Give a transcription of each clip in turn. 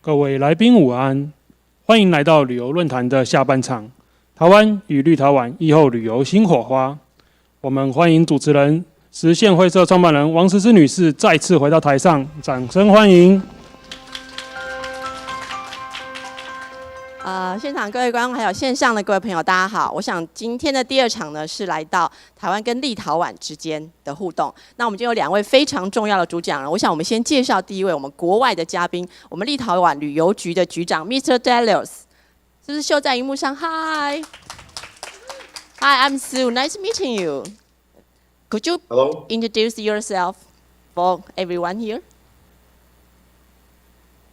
各位来宾午安，欢迎来到旅游论坛的下半场，台湾与立陶宛疫后旅游新火花。我们欢迎主持人、实现会社创办人王诗诗女士再次回到台上，掌声欢迎。现场各位观众还有线上的各位朋友，大家好。我想今天的第二场呢是来到台湾跟立陶宛之间的互动。那我们今天有两位非常重要的主讲人，我想我们先介绍第一位我们国外的嘉宾，我们立陶宛旅游局的局长 Mr. Dalius， 是不是秀在荧幕上 ？Hi， I'm Sue. Nice meeting you. Could you Hello. introduce yourself for everyone here?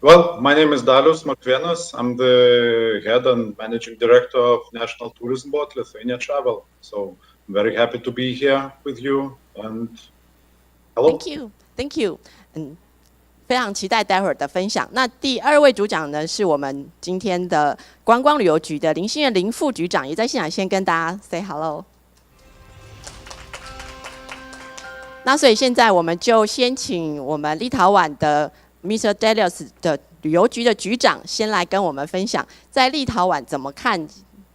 Well, my name is Dalius Morkvėnas. I'm the head and managing director of National Tourism Board Lithuania Travel. So I'm very happy to be here with you. And hello. Thank you. 非常期待待会儿的分享。那第二位主讲呢，是我们今天的观光旅游局的林心月林副局长，也在现场先跟大家 say hello。那所以现在我们就先请我们立陶宛的Mr. Dalius 的旅游局的局长先来跟我们分享，在立陶宛怎么看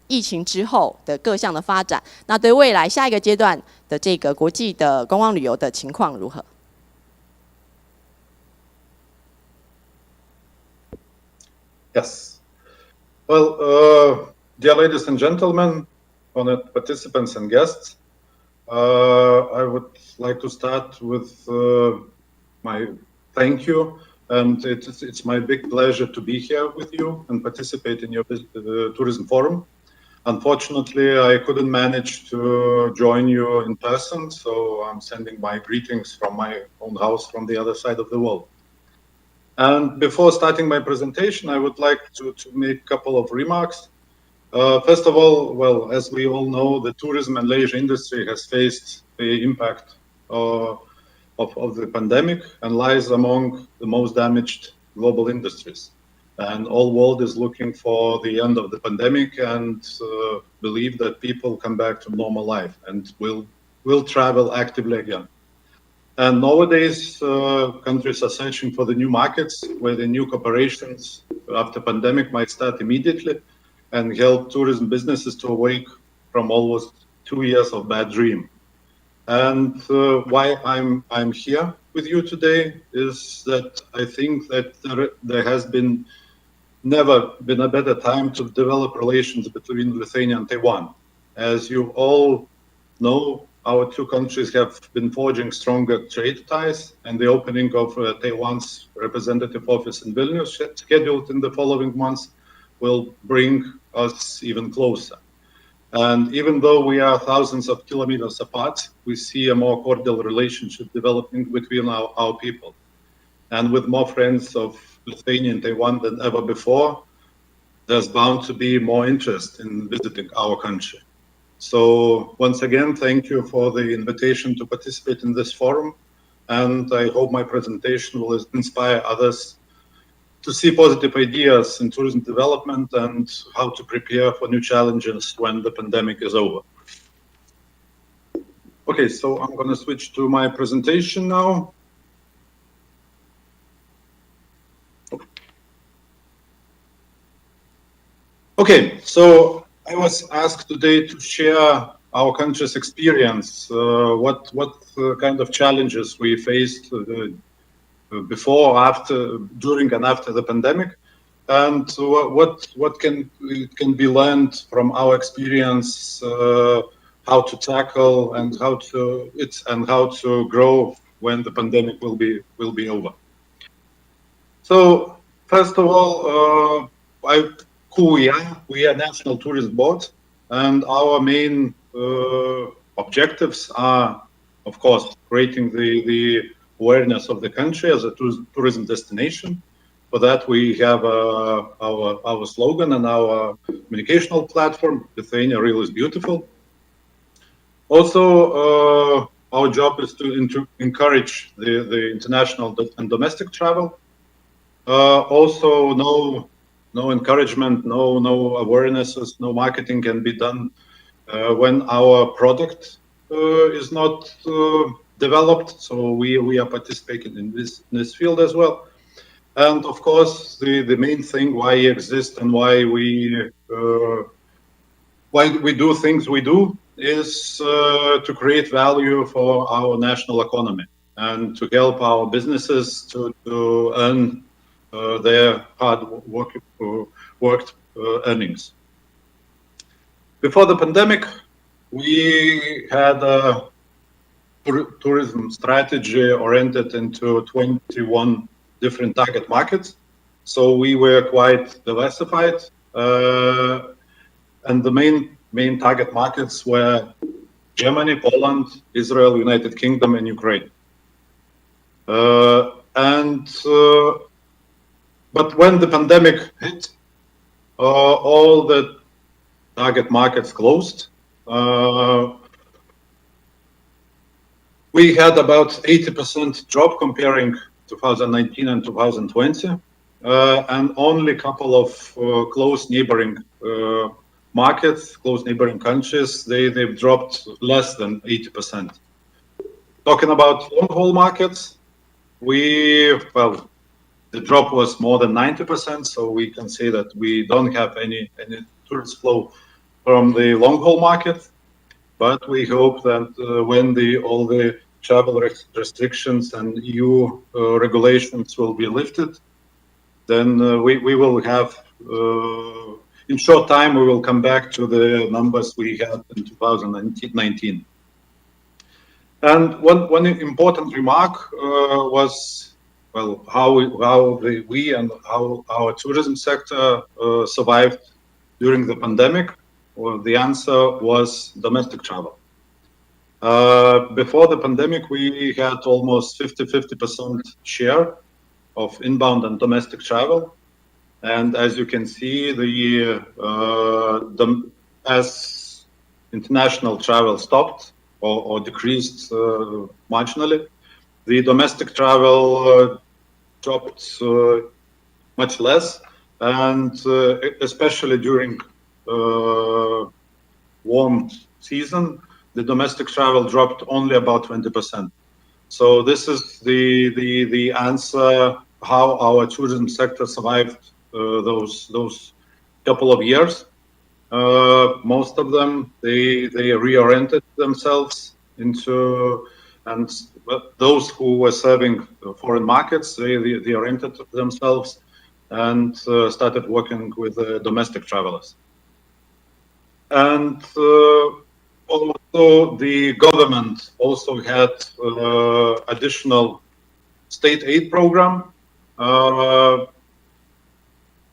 疫情之后的各项的发展，那对未来下一个阶段的这个国际的观光旅游的情况如何？ Yes. Well, dear ladies and gentlemen, honored participants and guests, I would like to start with my thank you. And it's my big pleasure to be here with you and participate in your tourism forum. Unfortunately, I couldn't manage to join you in person, so I'm sending my greetings from my own house from the other side of the world. And before starting my presentation, I would like to make a couple of remarks. First of all, well, as we all know, the tourism and leisure industry has faced the impact of the pandemic and lies among the most damaged global industries. And all world is looking for the end of the pandemic and believe that people come back to normal life and will travel actively again. And nowadays, countries are searching for the new markets where the new corporations after pandemic might start immediately and help tourism businesses to awake from almost 2 years of bad dream. And why I'm here with you today is that I think that there has never been a better time to develop relations between Lithuania and Taiwan. As you all know, our two countries have been forging stronger trade ties, and the opening of Taiwan's representative office in Vilnius, scheduled in the following months, will bring us even closer. And even though we are thousands of kilometers apart, we see a more cordial relationship developing between our people. And with more friends of Lithuania and Taiwan than ever before, there's bound to be more interest in visiting our country. So once again, thank you for the invitation to participate in this forum. And I hope my presentation will inspire others to see positive ideas in tourism development and how to prepare for new challenges when the pandemic is over. Okay, so I'm going to switch to my presentation now. Okay, so I was asked today to share our country's experience, what kind of challenges we faced before, after, during, and after the pandemic, and what can be learned from our experience, how to tackle and how to grow when the pandemic will be over. So first of all, who we are? We are National Tourism Board, and our main objectives are, of course, creating the awareness of the country as a tourism destination. For that, we have our slogan and our communicational platform, Lithuania Real is Beautiful. Also, our job is to encourage the international and domestic travel. Also, no encouragement, no awarenesses, no marketing can be done when our product is not developed. So we are participating in this field as well. And of course, the main thing why we exist and why we do things we do is to create value for our national economy and to help our businesses to earn their worked earnings. Before the pandemic, we had a tourism strategy oriented into 21 different target markets. So we were quite diversified, and the main target markets were Germany, Poland, Israel, United Kingdom, and Ukraine. But when the pandemic hit, all the target markets closed. We had about 80% drop comparing 2019 and 2020, and only a couple of close neighboring markets, close neighboring countries, they've dropped less than 80%. Talking about long-haul markets, the drop was more than 90%, so we can say that we don't have any tourist flow from the long-haul market. But we hope that when all the travel restrictions and EU regulations will be lifted, then we will have, in short time, we will come back to the numbers we had in 2019. And one important remark was, well, how we and how our tourism sector survived during the pandemic. Well, the answer was domestic travel. Before the pandemic, we had almost 50% share of inbound and domestic travel. And as you can see, as international travel stopped or decreased marginally, the domestic travel dropped much less, and especially during warm season, the domestic travel dropped only about 20%. So this is the answer how our tourism sector survived those couple of years. Most of them they reoriented themselves into, and those who were serving foreign markets, they oriented themselves and started working with domestic travelers. And also the government also had additional state aid program.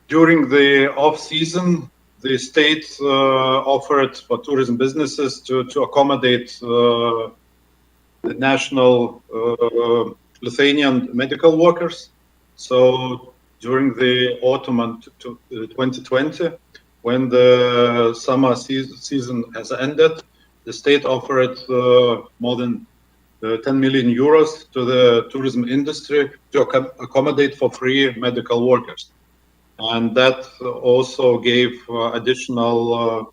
During the off season, the state offered for tourism businesses to accommodate the national Lithuanian medical workers. So during the autumn 2020, when the summer season has ended, the state offered more than 10 million euros to the tourism industry to accommodate for free medical workers. And that also gave additional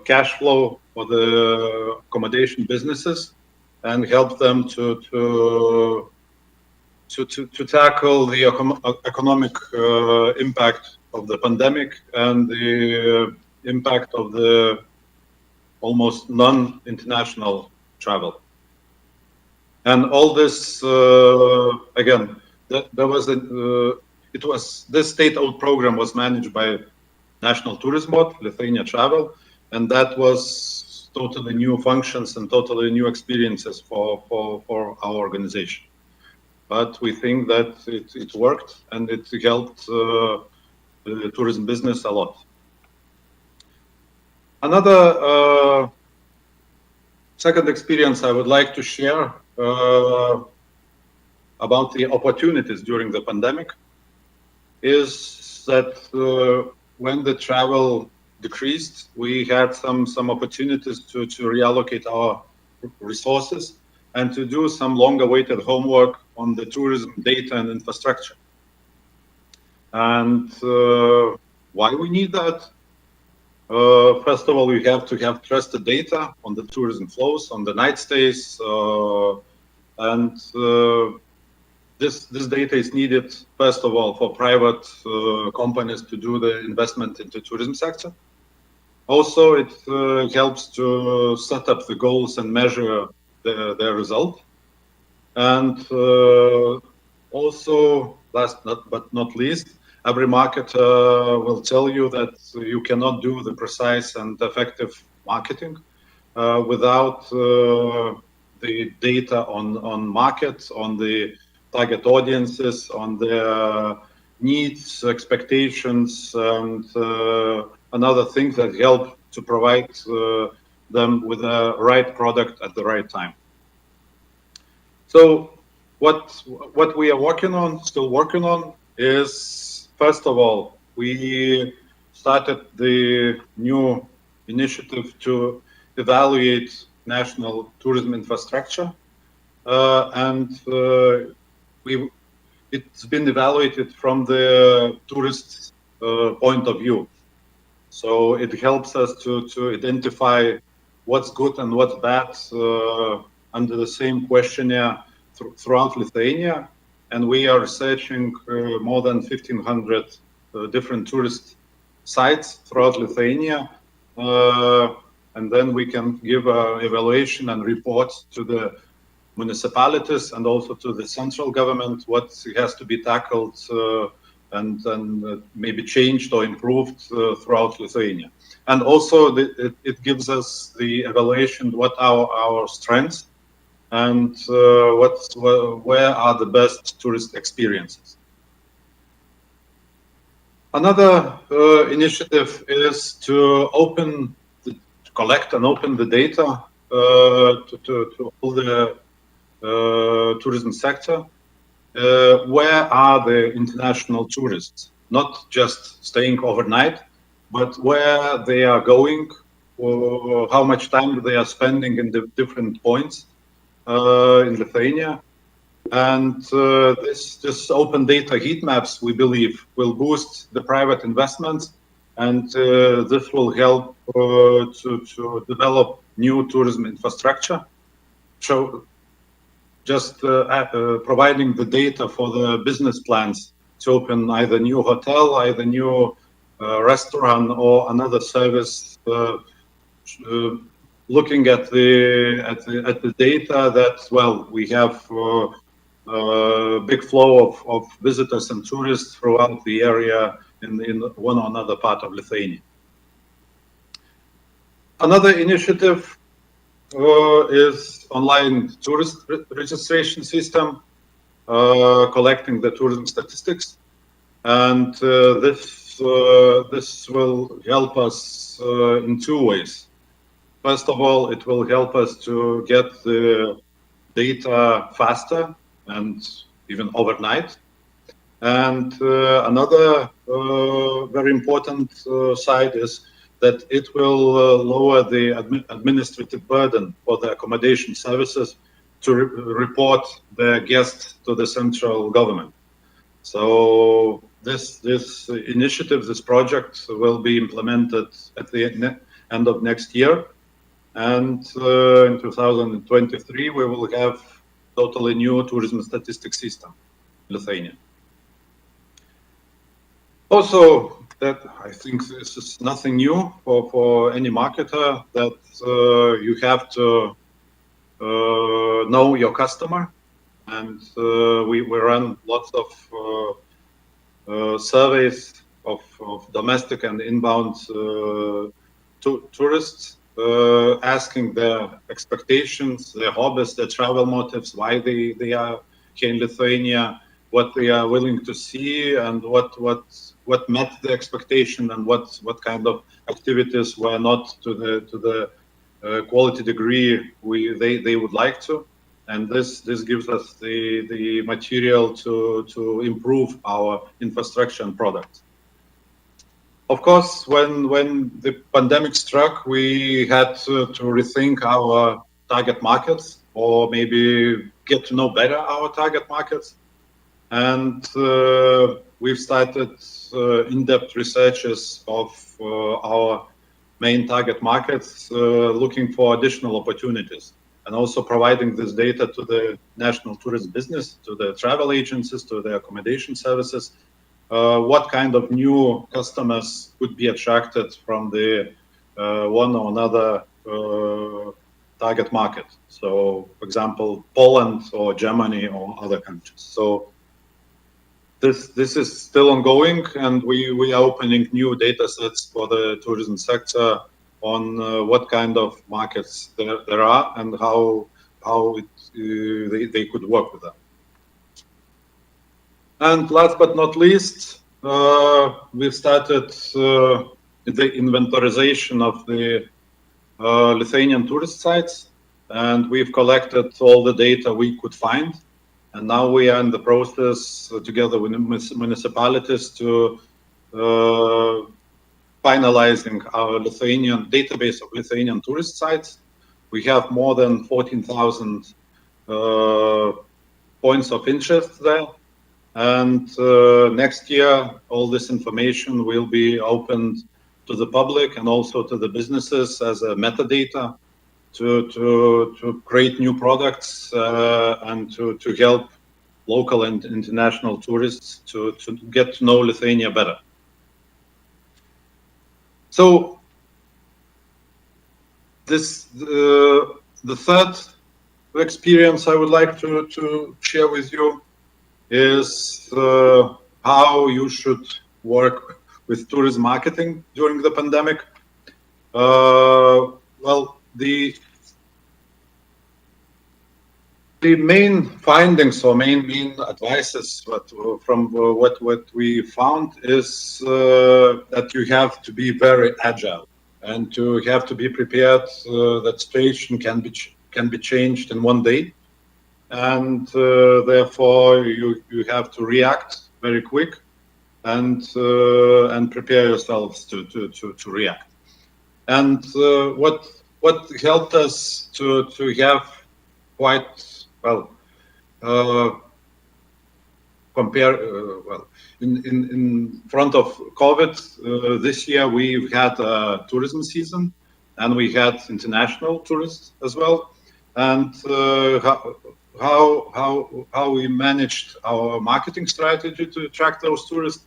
cash flow for the accommodation businesses and helped them to tackle the economic impact of the pandemic and the impact of the almost non-international travel. And all this, again, this state-owned program was managed by National Tourism Board, Lithuania Travel, and that was totally new functions and totally new experiences for our organization. But we think that it worked and it helped the tourism business a lot. Another second experience I would like to share about the opportunities during the pandemic is that when the travel decreased, we had some opportunities to reallocate our resources and to do some long-awaited homework on the tourism data and infrastructure. And why we need that? First of all, we have to have trusted data on the tourism flows, on the night stays, and this data is needed, first of all, for private companies to do the investment into tourism sector. Also, it helps to set up the goals and measure their result. And also, last but not least, every marketer will tell you that you cannot do the precise and effective marketing without the data on markets, on the target audiences, on their needs, expectations, and another things that help to provide them with the right product at the right time. So what we are still working on is, first of all, we started the new initiative to evaluate national tourism infrastructure, and it's been evaluated from the tourist point of view. So it helps us to identify what's good and what's bad under the same questionnaire throughout Lithuania. And we are researching more than 1,500 different tourist sites throughout Lithuania. And then we can give an evaluation and report to the municipalities and also to the central government what has to be tackled and maybe changed or improved throughout Lithuania. And also it gives us the evaluation what are our strengths and where are the best tourist experiences. Another initiative is to collect and open the data to all the tourism sector. Where are the international tourists? Not just staying overnight, but where they are going, or how much time they are spending in the different points in Lithuania. And this open data heat maps, we believe, will boost the private investments, and this will help to develop new tourism infrastructure. So just providing the data for the business plans to open either new hotel, either new restaurant, or another service. Looking at the data that we have a big flow of visitors and tourists throughout the area in one or another part of Lithuania. Another initiative is online tourist registration system, collecting the tourism statistics, and this will help us in two ways. First of all, it will help us to get the data faster and even overnight. And another very important side is that it will lower the administrative burden for the accommodation services to report their guests to the central government. So this initiative, this project will be implemented at the end of next year. And in 2023, we will have totally new tourism statistics system in Lithuania. Also, that I think this is nothing new for any marketer, that you have to know your customer. And we run lots of surveys of domestic and inbound tourists, asking their expectations, their hobbies, their travel motives, why they are here in Lithuania, what they are willing to see, and what met the expectation, and what kind of activities were not to the quality degree they would like to. And this gives us the material to improve our infrastructure and products. Of course, when the pandemic struck, we had to rethink our target markets, or maybe get to know better our target markets. And we've started in-depth researches of our main target markets, looking for additional opportunities. and also providing this data to the national tourist business, to the travel agencies, to the accommodation services, what kind of new customers could be attracted from the one or another target market. So, for example, Poland or Germany or other countries. So this is still ongoing, and we are opening new data sets for the tourism sector on what kind of markets there are and how they could work with them. And last but not least, we've started the inventorization of the Lithuanian tourist sites, and we've collected all the data we could find. And now we are in the process, together with municipalities, to finalizing our Lithuanian database of Lithuanian tourist sites. We have more than 14,000 points of interest there. And next year, all this information will be opened to the public and also to the businesses as a metadata to create new products and to help local and international tourists to get to know Lithuania better. So the third experience I would like to share with you is how you should work with tourism marketing during the pandemic. Well, the main findings or main advices from what we found is that you have to be very agile and to have to be prepared that situation can be changed in one day, and therefore you have to react very quick and prepare yourselves to react. And what helped us to have quite well in front of COVID, this year we've had a tourism season and we had international tourists as well. And how we managed our marketing strategy to attract those tourists.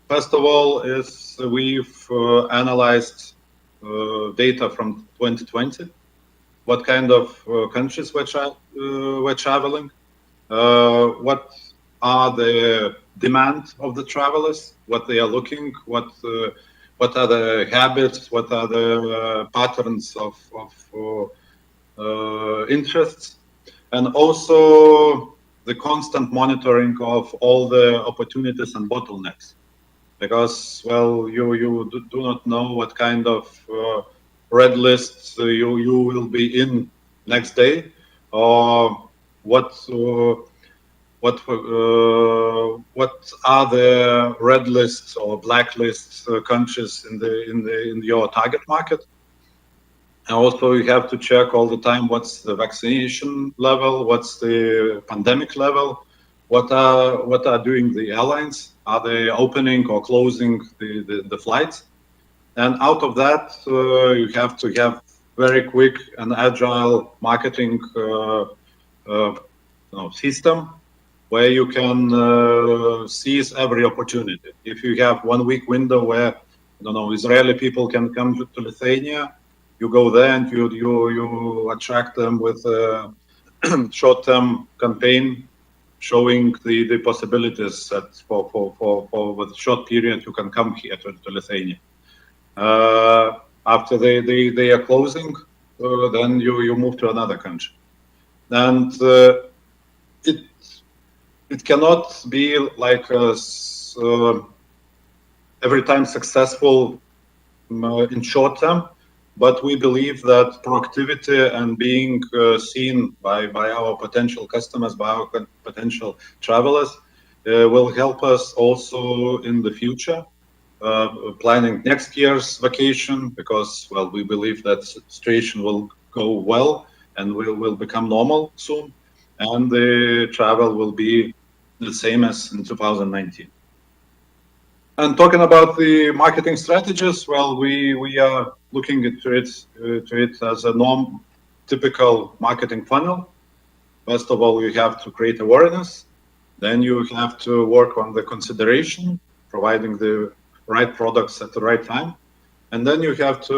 First of all, is we've analyzed data from 2020. What kind of countries we're traveling? What are the demand of the travelers? What they are looking? What are the habits? What are the patterns of interests? And also the constant monitoring of all the opportunities and bottlenecks, because well, you do not know what kind of red lists you will be in next day, or what are the red lists or black lists countries in your target market. And also you have to check all the time what's the vaccination level, what's the pandemic level, what are doing the airlines, are they opening or closing the flights. And out of that, you have to have very quick and agile marketing system where you can seize every opportunity. If you have 1 week window where Israeli people can come to Lithuania, you go there and you attract them with a short-term campaign showing the possibilities that for with short period you can come here to Lithuania. After they are closing, then you move to another country, and it cannot be like every time successful in short term. But we believe that proactivity and being seen by our potential customers, by our potential travelers, will help us also in the future, planning next year's vacation, because, well, we believe that situation will go well and will become normal soon, and the travel will be the same as in 2019. And talking about the marketing strategies, well, we are looking into it as a typical marketing funnel. First of all, you have to create awareness. Then you have to work on the consideration, providing the right products at the right time. And then you have to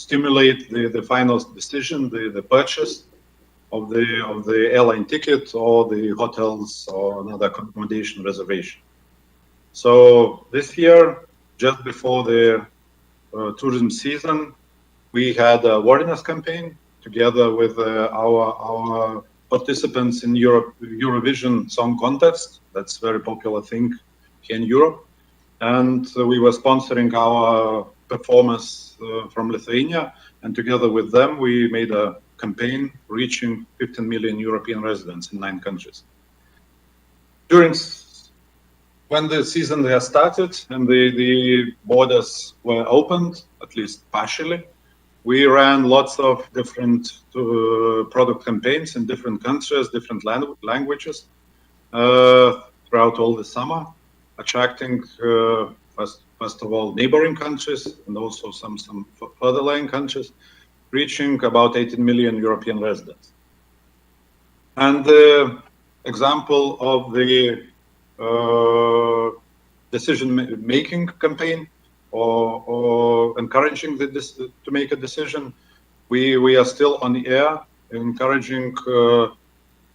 stimulate the final decision, the purchase of the airline ticket or the hotels or another accommodation reservation. So this year, just before the tourism season, we had a awareness campaign together with our participants in Eurovision Song Contest. That's a very popular thing here in Europe. And we were sponsoring our performers from Lithuania. And together with them, we made a campaign reaching 15 million European residents in 9 countries. When the season has started and the borders were opened, at least partially, we ran lots of different product campaigns in different countries, different languages throughout all the summer, attracting first of all neighboring countries and also some further lying countries, reaching about 18 million European residents. And the example of the decision-making campaign or encouraging to make a decision, we are still on the air, encouraging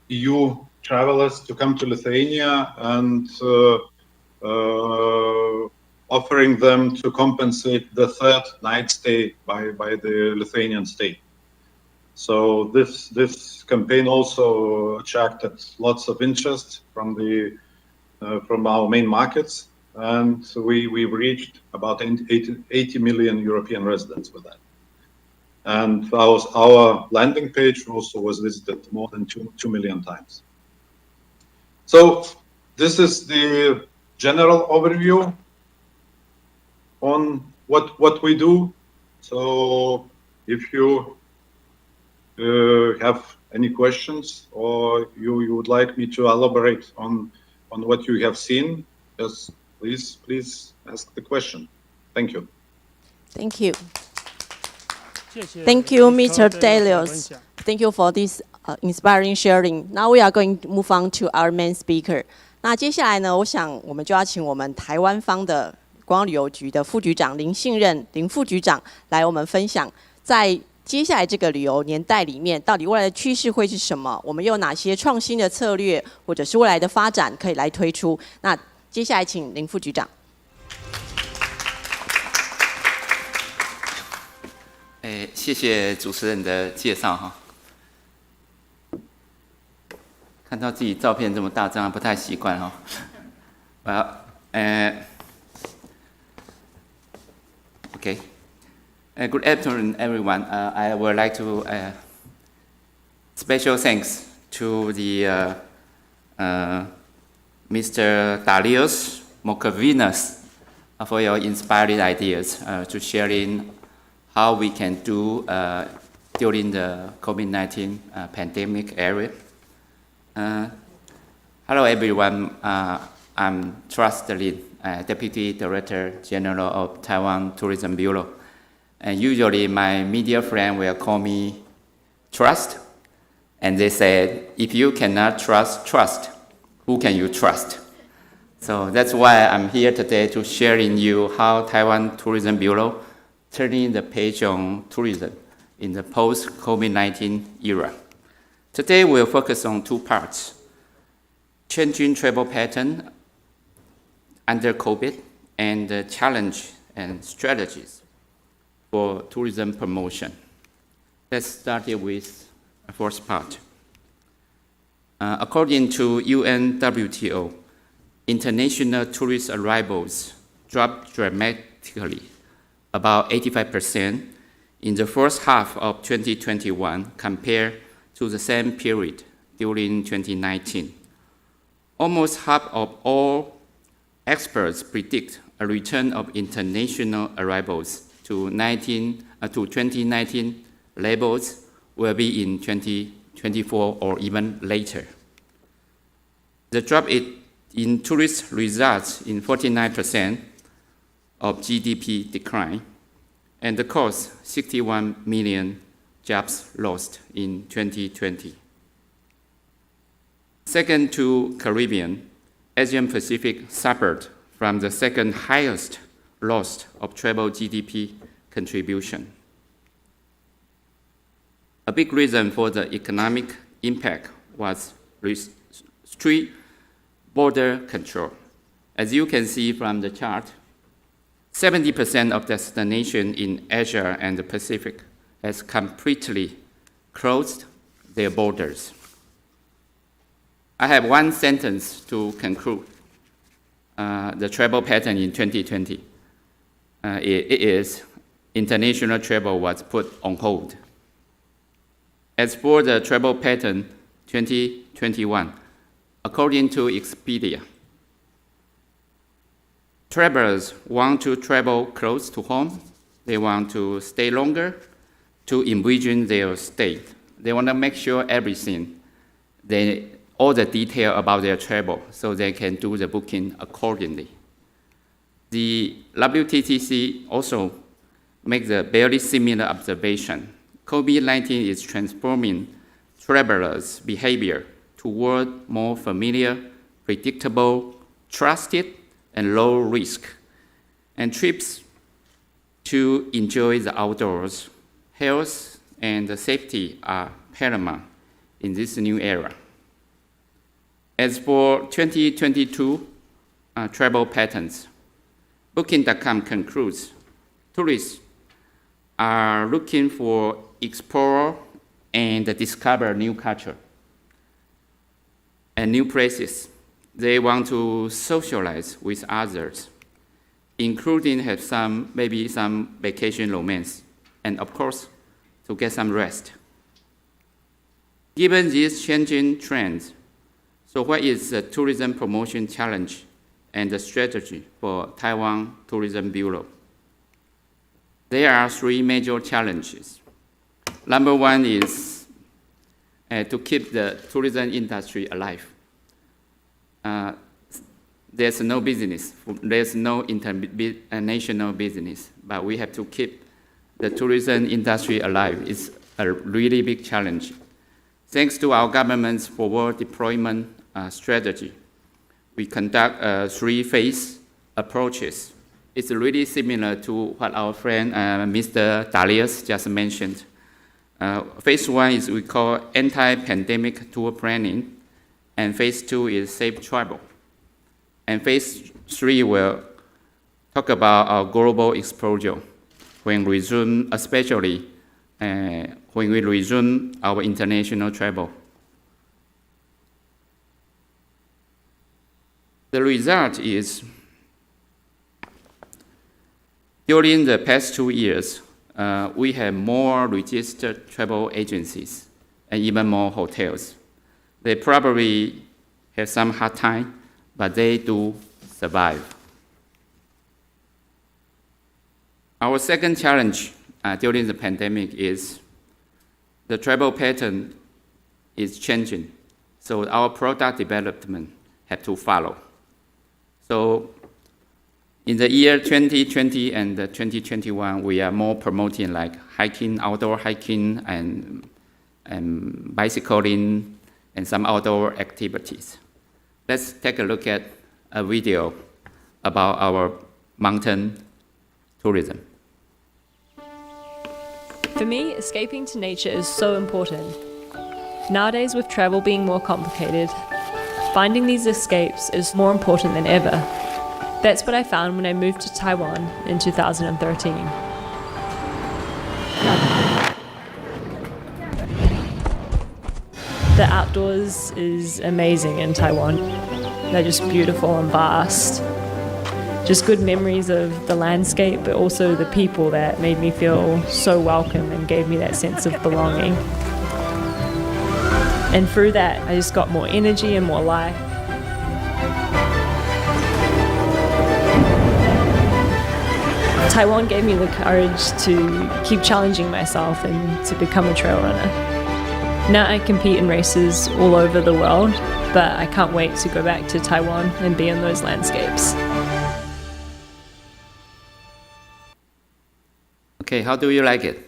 EU travelers to come to Lithuania and offering them to compensate the 3rd night stay by the Lithuanian state. So this campaign also attracted lots of interest from our main markets, and we've reached about 80 million European residents with that. And our landing page also was visited more than 2 million times. So this is the general overview on what we do. So if you have any questions or you would like me to elaborate on what you have seen, just please ask the question. Thank you. Thank you. Thank you, Mr. Dalius. Thank you for this inspiring sharing. Now we are going to move on to our main speaker. 那接下来呢，我想我们就要请我们台湾方的观光旅游局的副局长林信任林副局长来我们分享，在接下来这个旅游年代里面，到底未来的趋势会是什么？我们有哪些创新的策略，或者是未来的发展可以来推出？那接下来请林副局长。谢谢主持人的介绍哈。看到自己照片这么大张，不太习惯哈。Okay. Good afternoon, everyone. I would like to special thanks to the Mr. Dalius Morkvėnas for your inspiring ideas to sharing how we can do during the COVID-19 pandemic era. Hello, everyone. I'm Trust Lin, Deputy Director General of Taiwan Tourism Bureau. And usually my media friend will call me Trust. And they said, if you cannot trust, who can you trust? So that's why I'm here today to share in you how Taiwan Tourism Bureau turning the page on tourism in the post-COVID-19 era. Today we'll focus on 2 parts: changing travel pattern under COVID and the challenge and strategies for tourism promotion. Let's start with the first part. According to UNWTO, international tourist arrivals dropped dramatically, about 85% in the first half of 2021 compared to the same period during 2019. Almost half of all experts predict a return of international arrivals to 2019 levels will be in 2024 or even later. The drop in tourist results in 49% of GDP decline and the cost 61 million jobs lost in 2020. Second to Caribbean, Asian Pacific suffered from the second highest loss of travel GDP contribution. A big reason for the economic impact was strict border control. As you can see from the chart, 70% of destinations in Asia and the Pacific has completely closed their borders. I have one sentence to conclude the travel pattern in 2020. It is international travel was put on hold. As for the travel pattern 2021, according to Expedia, travelers want to travel close to home. They want to stay longer to envision their stay. They want to make sure everything, all the detail about their travel, so they can do the booking accordingly. The WTTC also makes a very similar observation. COVID-19 is transforming travelers' behavior toward more familiar, predictable, trusted, and low risk. And trips to enjoy the outdoors, health, and safety are paramount in this new era. As for 2022 travel patterns, Booking.com concludes tourists are looking for explore and discover new culture and new places. They want to socialize with others, including have maybe some vacation romance, and of course, to get some rest. Given these changing trends, so what is the tourism promotion challenge and the strategy for Taiwan Tourism Bureau? There are three major challenges. Number one is to keep the tourism industry alive. There's no business, there's no international business, but we have to keep the tourism industry alive. It's a really big challenge. Thanks to our government's forward deployment strategy, we conduct three-phase approaches. It's really similar to what our friend Mr. Dalius just mentioned. Phase one is we call anti-pandemic tour planning, and phase two is safe travel. And phase three will talk about our global exposure when we resume, especially when we resume our international travel. The result is, during the past 2 years, we have more registered travel agencies and even more hotels. They probably have some hard time, but they do survive. Our second challenge during the pandemic is the travel pattern is changing, so our product development have to follow. So in the year 2020 and 2021, we are more promoting like hiking, outdoor hiking, and bicycling, and some outdoor activities. Let's take a look at a video about our mountain tourism. For me, escaping to nature is so important. Nowadays, with travel being more complicated, finding these escapes is more important than ever. That's what I found when I moved to Taiwan in 2013. The outdoors is amazing in Taiwan. They're just beautiful and vast. Just good memories of the landscape, but also the people that made me feel so welcome and gave me that sense of belonging. And through that, I just got more energy and more life. Taiwan gave me the courage to keep challenging myself and to become a trail runner. Now I compete in races all over the world, but I can't wait to go back to Taiwan and be in those landscapes. Okay, how do you like it?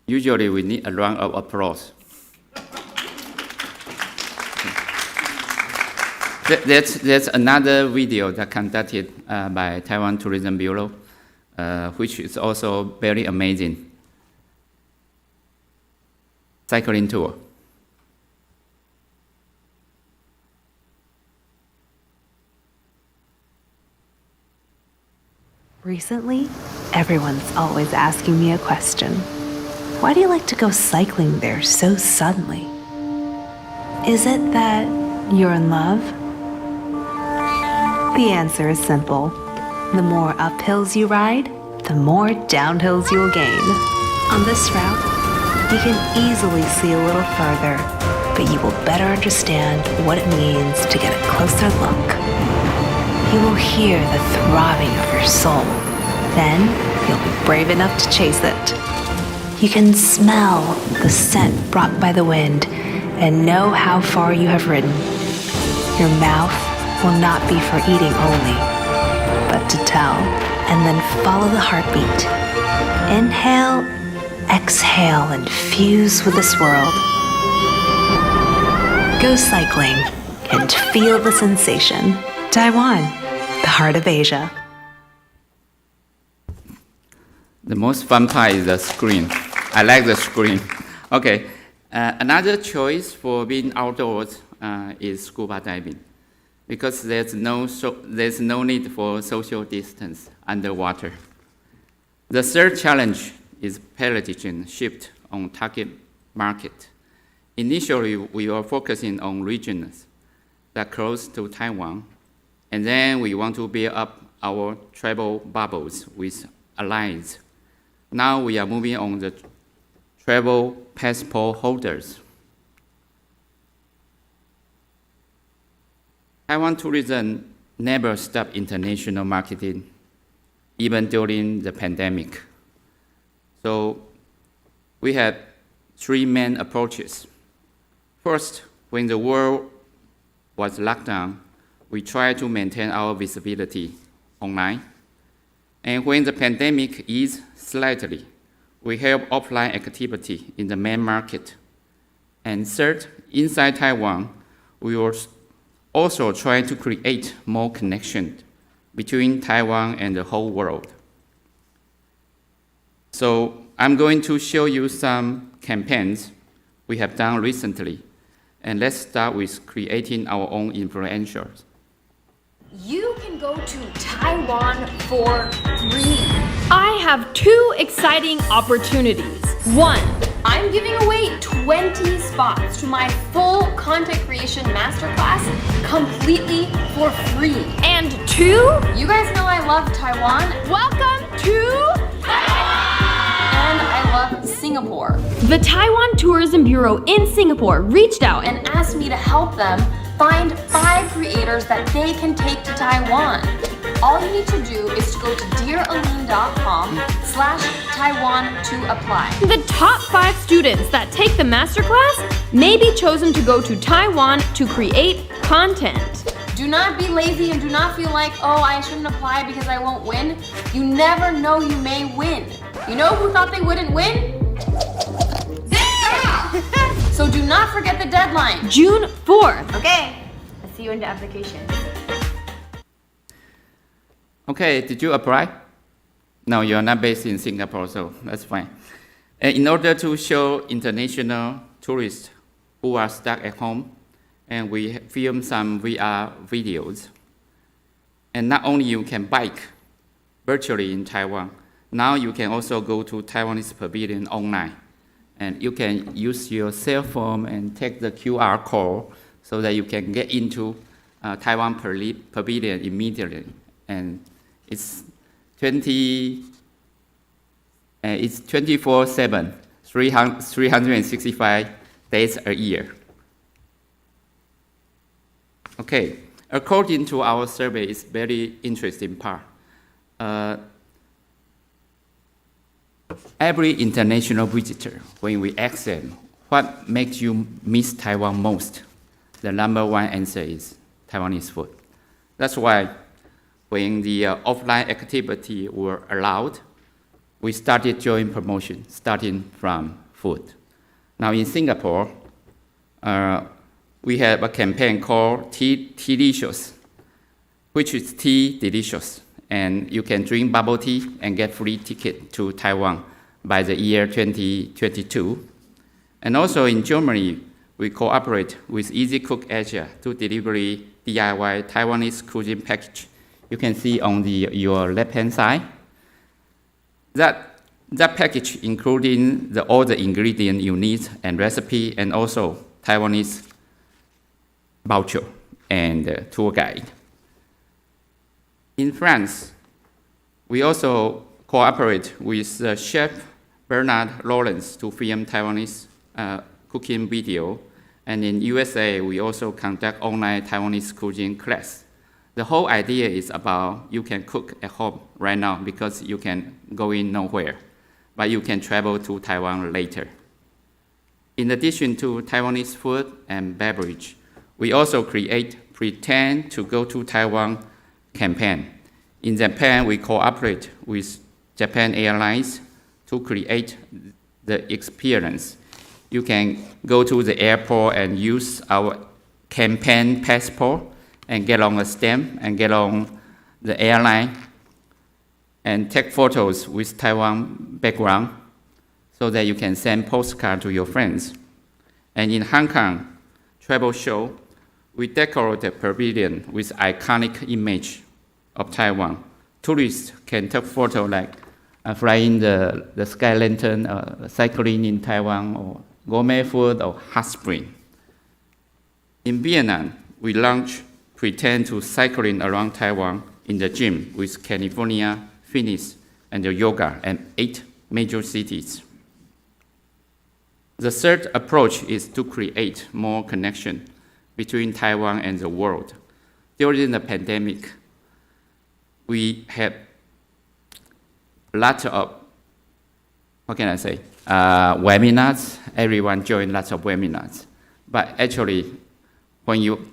Usually we need a round of applause. That's another video that conducted by Taiwan Tourism Bureau, which is also very amazing. Cycling tour. Recently, everyone's always asking me a question. Why do you like to go cycling there so suddenly? Is it that you're in love? The answer is simple. The more uphills you ride, the more downhills you'll gain. On this route, you can easily see a little further, but you will better understand what it means to get a closer look. You will hear the throbbing of your soul. Then, you'll be brave enough to chase it. You can smell the scent brought by the wind and know how far you have ridden. Your mouth will not be for eating only, but to tell and then follow the heartbeat. Inhale, exhale, and fuse with this world. Go cycling and feel the sensation. Taiwan, the heart of Asia. The most fun part is the screen. I like the screen. Okay, another choice for being outdoors is scuba diving, because there's no need for social distance underwater. The third challenge is paradigm shift on target market. Initially, we were focusing on regions that are close to Taiwan, and then we want to build up our travel bubbles with allies. Now we are moving on the travel passport holders. Taiwan tourism never stopped international marketing, even during the pandemic. So we had three main approaches. First, when the world was locked down, we tried to maintain our visibility online. And when the pandemic eased slightly, we held offline activity in the main market. And third, inside Taiwan, we were also trying to create more connection between Taiwan and the whole world. So I'm going to show you some campaigns we have done recently. And let's start with creating our own influencers. You can go to Taiwan for free. I have two exciting opportunities. One, I'm giving away 20 spots to my full content creation masterclass completely for free. And two, you guys know I love Taiwan. Welcome to Taiwan! And I love Singapore. The Taiwan Tourism Bureau in Singapore reached out and asked me to help them find 5 creators that they can take to Taiwan. All you need to do is to go to dearaline.com/Taiwan to apply. The top 5 students that take the masterclass may be chosen to go to Taiwan to create content. Do not be lazy and do not feel like, oh, I shouldn't apply because I won't win. You never know, you may win. You know who thought they wouldn't win? So do not forget the deadline, June 4th. Okay, I'll see you in the application. Okay, did you apply? No, you're not based in Singapore, so that's fine. And in order to show international tourists who are stuck at home, and we film some VR videos. And not only you can bike virtually in Taiwan, now you can also go to Taiwanese Pavilion online. And you can use your cell phone and take the QR code so that you can get into Taiwan Pavilion immediately. And it's 24/7, 365 days a year. Okay, according to our survey, it's very interesting part. Every international visitor, when we ask them, what makes you miss Taiwan most? The number one answer is Taiwanese food. That's why when the offline activity were allowed, we started joint promotion, starting from food. Now in Singapore, we have a campaign called Tea-licious, which is tea delicious. And you can drink bubble tea and get free ticket to Taiwan by the year 2022. And also in Germany, we cooperate with Easy Cook Asia to deliver DIY Taiwanese cuisine package. You can see on your left-hand side. That package including all the ingredients you need and recipe, and also Taiwanese voucher and tour guide. In France, we also cooperate with Chef Bernard Lawrence to film Taiwanese cooking video. And in USA, we also conduct online Taiwanese cuisine class. The whole idea is about you can cook at home right now because you can go in nowhere, but you can travel to Taiwan later. In addition to Taiwanese food and beverage, we also create Pretend to Go to Taiwan campaign. In Japan, we cooperate with Japan Airlines to create the experience. You can go to the airport and use our campaign passport and get on a stamp and get on the airline and take photos with Taiwan background so that you can send postcard to your friends. And in Hong Kong travel show, we decorate the pavilion with iconic image of Taiwan. Tourists can take photo like flying the sky lantern, cycling in Taiwan, or gourmet food, or hot spring. In Vietnam, we launched Pretend to Cycling around Taiwan in the gym with California, fitness, and yoga in 8 major cities. The third approach is to create more connection between Taiwan and the world. During the pandemic, we had lots of, webinars. Everyone joined lots of webinars. But actually, when you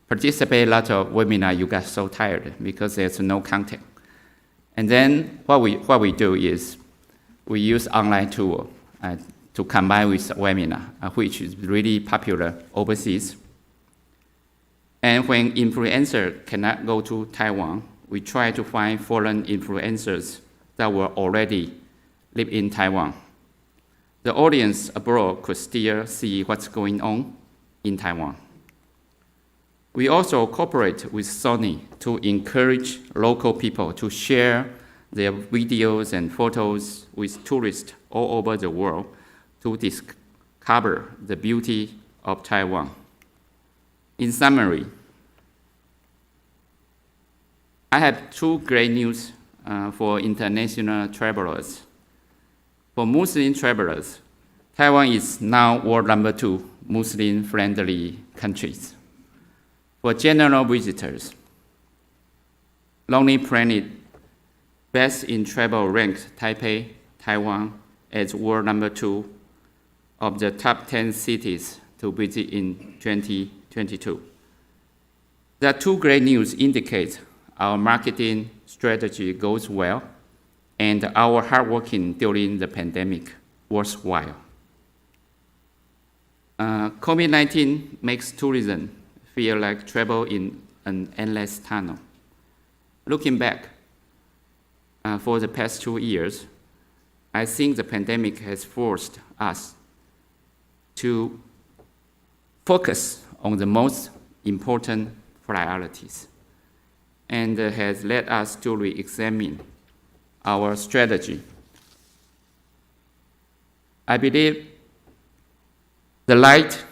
participate in lots of webinars, you get so tired because there's no content. And then what we do is we use online tool to combine with webinar, which is really popular overseas. And when influencers cannot go to Taiwan, we try to find foreign influencers that were already live in Taiwan. The audience abroad could still see what's going on in Taiwan. We also cooperate with Sony to encourage local people to share their videos and photos with tourists all over the world to discover the beauty of Taiwan. In summary, I have 2 great news for international travelers. For Muslim travelers, Taiwan is now world number 2 Muslim-friendly countries. For general visitors, Lonely Planet Best in Travel ranked Taipei, Taiwan as world number 2 of the top 10 cities to visit in 2022. The 2 great news indicate our marketing strategy goes well and our hard working during the pandemic worthwhile. COVID-19 makes tourism feel like travel in an endless tunnel. Looking back for the past 2 years, I think the pandemic has forced us to focus on the most important priorities and has led us to re-examine our strategy. I believe the light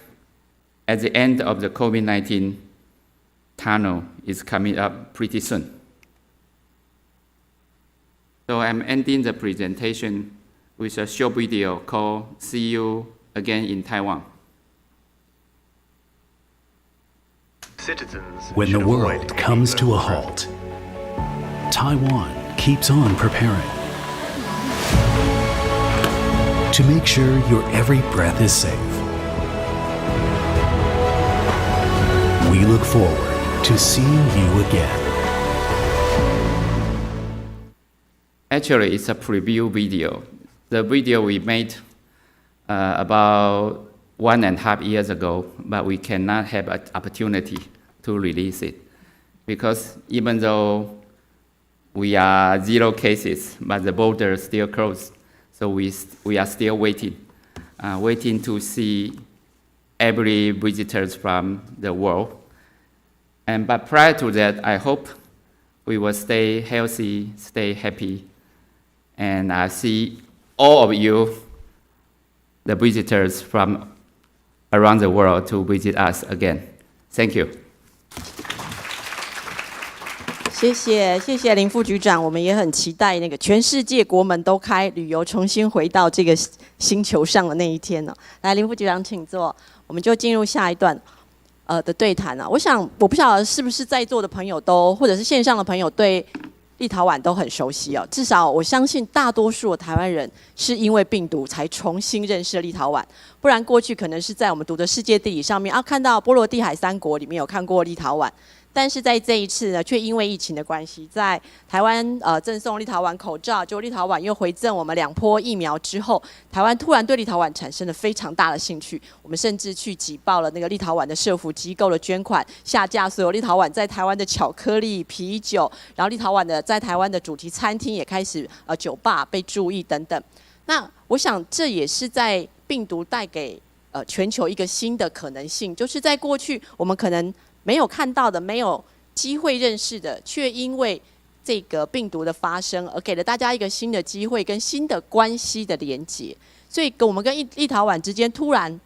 at the end of the COVID-19 tunnel is coming up pretty soon. So I'm ending the presentation with a short video called See You Again in Taiwan. When the world comes to a halt, Taiwan keeps on preparing to make sure your every breath is safe. We look forward to seeing you again. actually it's a preview video. The video we made about 1.5 years ago, but we cannot have an opportunity to release it because even though we are 0 cases, but the border is still closed, so we are still waiting to see every visitors from the world. But prior to that, I hope we will stay healthy, stay happy, and I see all of you, the visitors from around the world, to visit us again. Thank you. 谢谢林副局长，我们也很期待那个全世界国门都开，旅游重新回到这个星球上的那一天呢。来，林副局长请坐，我们就进入下一段的对谈啊。我不晓得是不是在座的朋友都，或者是线上的朋友对立陶宛都很熟悉哦。至少我相信大多数的台湾人是因为病毒才重新认识了立陶宛，不然过去可能是在我们读的世界地理上面啊，看到波罗的海3国里面有看过立陶宛。但是在这一次呢，却因为疫情的关系，在台湾赠送立陶宛口罩，就立陶宛又回赠我们2波疫苗之后，台湾突然对立陶宛产生了非常大的兴趣。我们甚至去挤爆了那个立陶宛的社福机构的捐款，下架所有立陶宛在台湾的巧克力、啤酒，然后立陶宛的在台湾的主题餐厅也开始酒吧被注意等等。那我想这也是在病毒带给全球一个新的可能性，就是在过去我们可能没有看到的、没有机会认识的，却因为这个病毒的发生而给了大家一个新的机会跟新的关系的连结。所以我们跟立陶宛之间突然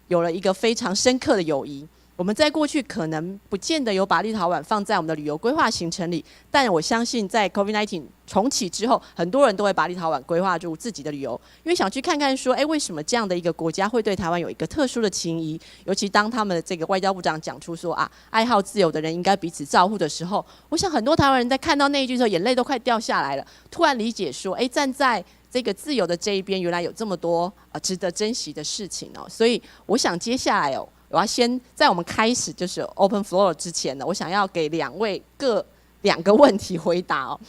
有了一个非常深刻的友谊。我们在过去可能不见得有把立陶宛放在我们的旅游规划行程里，但我相信在 COVID-19 重启之后，很多人都会把立陶宛规划入自己的旅游，因为想去看看说，为什么这样的一个国家会对台湾有一个特殊的情谊？尤其当他们的这个外交部长讲出说爱好自由的人应该彼此照护的时候，我想很多台湾人在看到那一句的时候，眼泪都快掉下来了。突然理解说，站在这个自由的这一边，原来有这么多值得珍惜的事情哦。所以我想接下来我要先在我们开始就是 open floor 之前呢，我想要给2位各2个问题回答哦。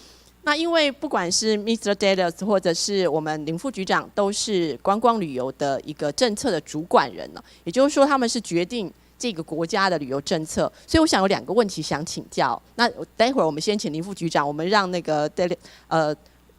那因为不管是 Mr. Dalius 或者是我们林副局长，都是观光旅游的一个政策的主管人呢，也就是说他们是决定这个国家的旅游政策。所以我想有2个问题想请教。那待会儿我们先请林副局长，我们让那个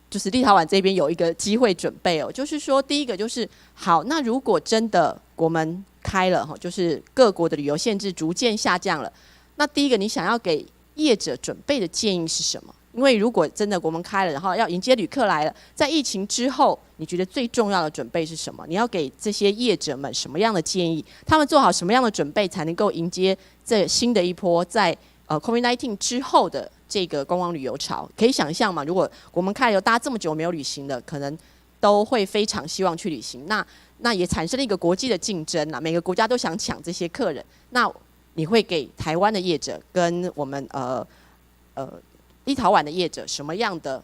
就是立陶宛这边有一个机会准备哦。就是说第一个就是好，那如果真的国门开了，就是各国的旅游限制逐渐下降了，那第一个你想要给业者准备的建议是什么？因为如果真的国门开了，然后要迎接旅客来了，在疫情之后，你觉得最重要的准备是什么？你要给这些业者们什么样的建议？他们做好什么样的准备，才能够迎接这新的一波在COVID-19 之后的这个观光旅游潮？可以想象嘛，如果国门开了，大家这么久没有旅行了，可能都会非常希望去旅行。那也产生了一个国际的竞争啦，每个国家都想抢这些客人。那你会给台湾的业者跟我们立陶宛的业者什么样的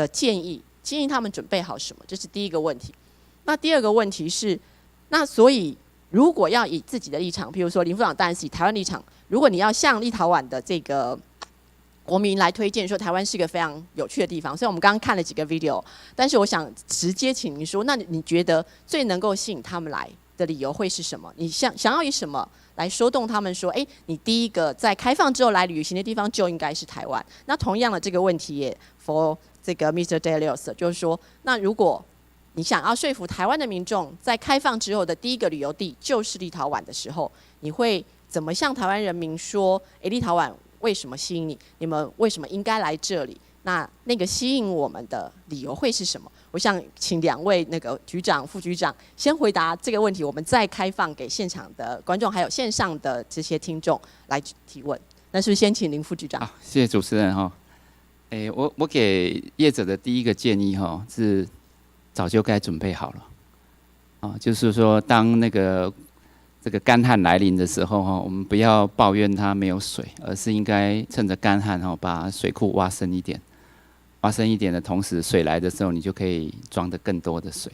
建议？建议他们准备好什么？这是第一个问题。那第二个问题是，那所以如果要以自己的立场，譬如说林副长当然是以台湾立场，如果你要向立陶宛的这个国民来推荐说台湾是一个非常有趣的地方，所以我们刚刚看了几个 video， 但是我想直接请您说，那你觉得最能够吸引他们来的理由会是什么？你想要以什么来说动他们说，你第一个在开放之后来旅行的地方就应该是台湾？那同样的这个问题也 for 这个 Mr. Dalius， 就是说，那如果你想要说服台湾的民众在开放之后的第一个旅游地就是立陶宛的时候，你会怎么向台湾人民说，立陶宛为什么吸引你？你们为什么应该来这里？那个吸引我们的理由会是什么？我想请2位那个局长、副局长先回答这个问题，我们再开放给现场的观众还有线上的这些听众来提问。那是不是先请林副局长？好，谢谢主持人哈。我给业者的第一个建议哈是早就该准备好了就是说当这个干旱来临的时候我们不要抱怨它没有水，而是应该趁着干旱把水库挖深一点。挖深一点的同时，水来的时候你就可以装得更多的水。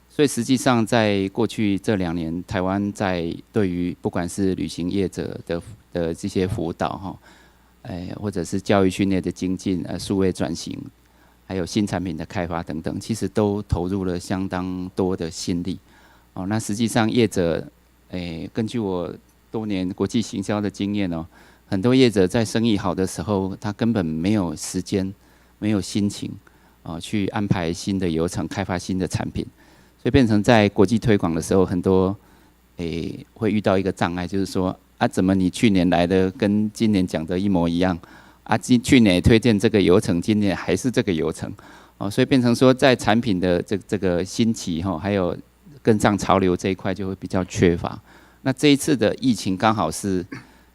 所以实际上在过去这2年，台湾在对于不管是旅行业者的这些辅导或者是教育训练的精进、数位转型，还有新产品的开发等等，其实都投入了相当多的心力。那实际上业者，根据我多年国际行销的经验很多业者在生意好的时候，他根本没有时间、没有心情去安排新的流程、开发新的产品，所以变成在国际推广的时候，很多会遇到一个障碍，就是说怎么你去年来的跟今年讲的一模一样去年推荐这个流程，今年还是这个流程所以变成说在产品的这个新奇还有跟上潮流这一块就会比较缺乏。那这一次的疫情刚好是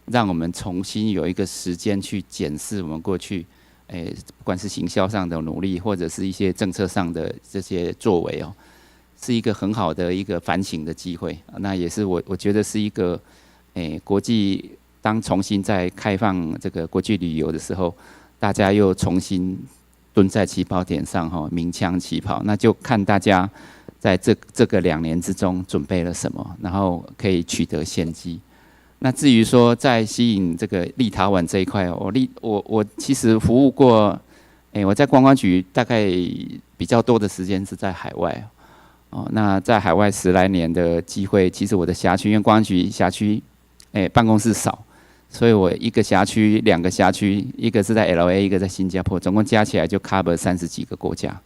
让我们重新有一个时间去检视我们过去不管是行销上的努力，或者是一些政策上的这些作为是一个很好的一个反省的机会。那也是我觉得是一个国际当重新在开放这个国际旅游的时候，大家又重新蹲在起跑点上鸣枪起跑，那就看大家在这个2年之中准备了什么，然后可以取得先机。那至于说在吸引这个立陶宛这一块我其实服务过我在观光局大概比较多的时间是在海外那在海外10来年的机会，其实我的辖区因为观光局辖区办公室少，所以我一个辖区2个辖区，一个是在 LA， 一个在新加坡，总共加起来就 cover 30几个国家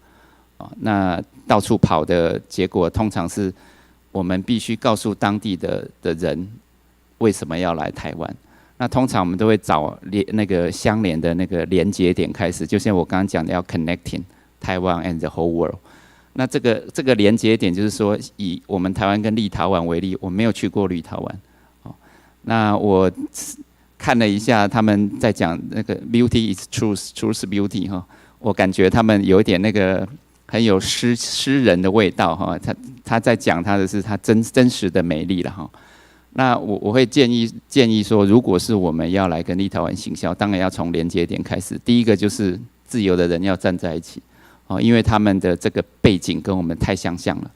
那到处跑的结果，通常是我们必须告诉当地的人为什么要来台湾。那通常我们都会找那个相连的那个连接点开始，就像我刚刚讲的要 connecting Taiwan and the whole world。那这个连接点就是说，以我们台湾跟立陶宛为例，我没有去过立陶宛那我看了一下他们在讲那个 beauty is truth, truth is beauty 我感觉他们有一点那个很有诗人的味道他在讲他的是他真实的美丽了那我会建议说，如果是我们要来跟立陶宛行销，当然要从连接点开始。第一个就是自由的人要站在一起因为他们的这个背景跟我们太相像了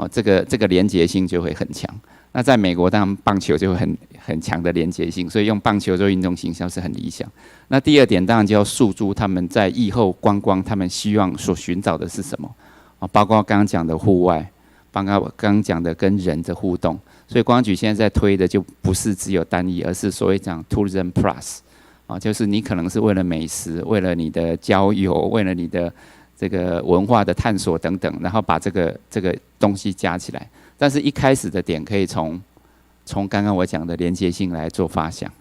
这个连结性就会很强。那在美国，当然棒球就会很强的连结性，所以用棒球做运动行销是很理想。那第二点，当然就要诉诸他们在疫后观光，他们希望所寻找的是什么包括刚刚讲的户外，包括刚刚讲的跟人的互动。所以观光局现在在推的就不是只有单一，而是所谓讲 Tourism Plus 就是你可能是为了美食，为了你的交友，为了你的这个文化的探索等等，然后把这个东西加起来。但是一开始的点可以从刚刚我讲的连接性来做发想。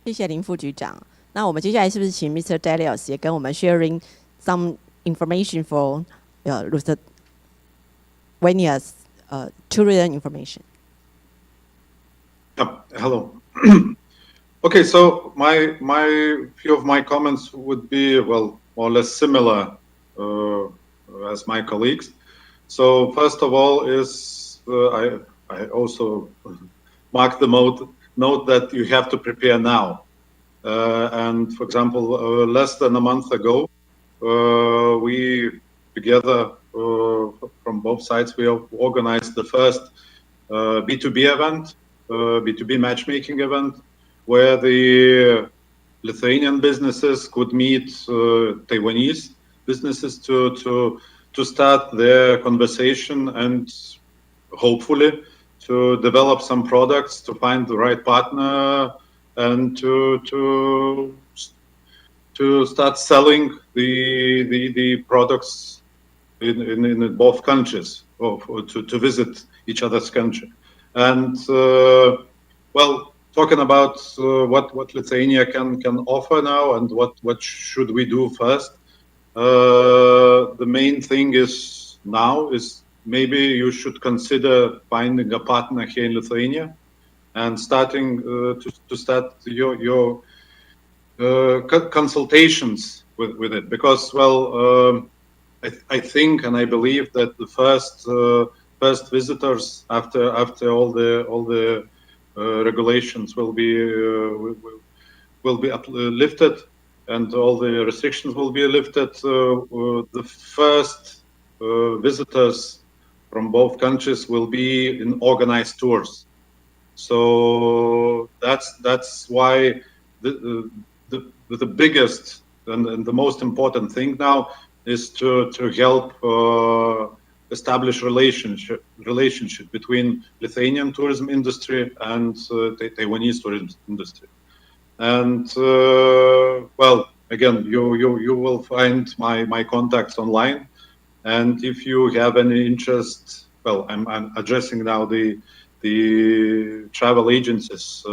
谢谢林副局长。那我们接下来是不是请 Mr. Dalius 也跟我们 sharing some information for Lithuania's tourism information? Hello. Okay, so few of my comments would be more or less similar as my colleagues. So first of all is I also mark the note that you have to prepare now. And for example, less than a month ago, we together from both sides we have organized the first B2B event, B2B matchmaking event, where the Lithuanian businesses could meet Taiwanese businesses to start their conversation and hopefully to develop some products, to find the right partner, and to start selling the products in both countries, or to visit each other's country. And talking about what Lithuania can offer now and what should we do first. The main thing is maybe you should consider finding a partner here in Lithuania and starting to start your consultations with it, because I think and I believe that the first visitors after all the regulations will be lifted and all the restrictions will be lifted. The first visitors from both countries will be in organized tours. So that's why the biggest and the most important thing now is to help establish relationship between Lithuanian tourism industry and the Taiwanese tourism industry. And well, again, you will find my contacts online. And if you have any interest, well, I'm addressing now the travel agencies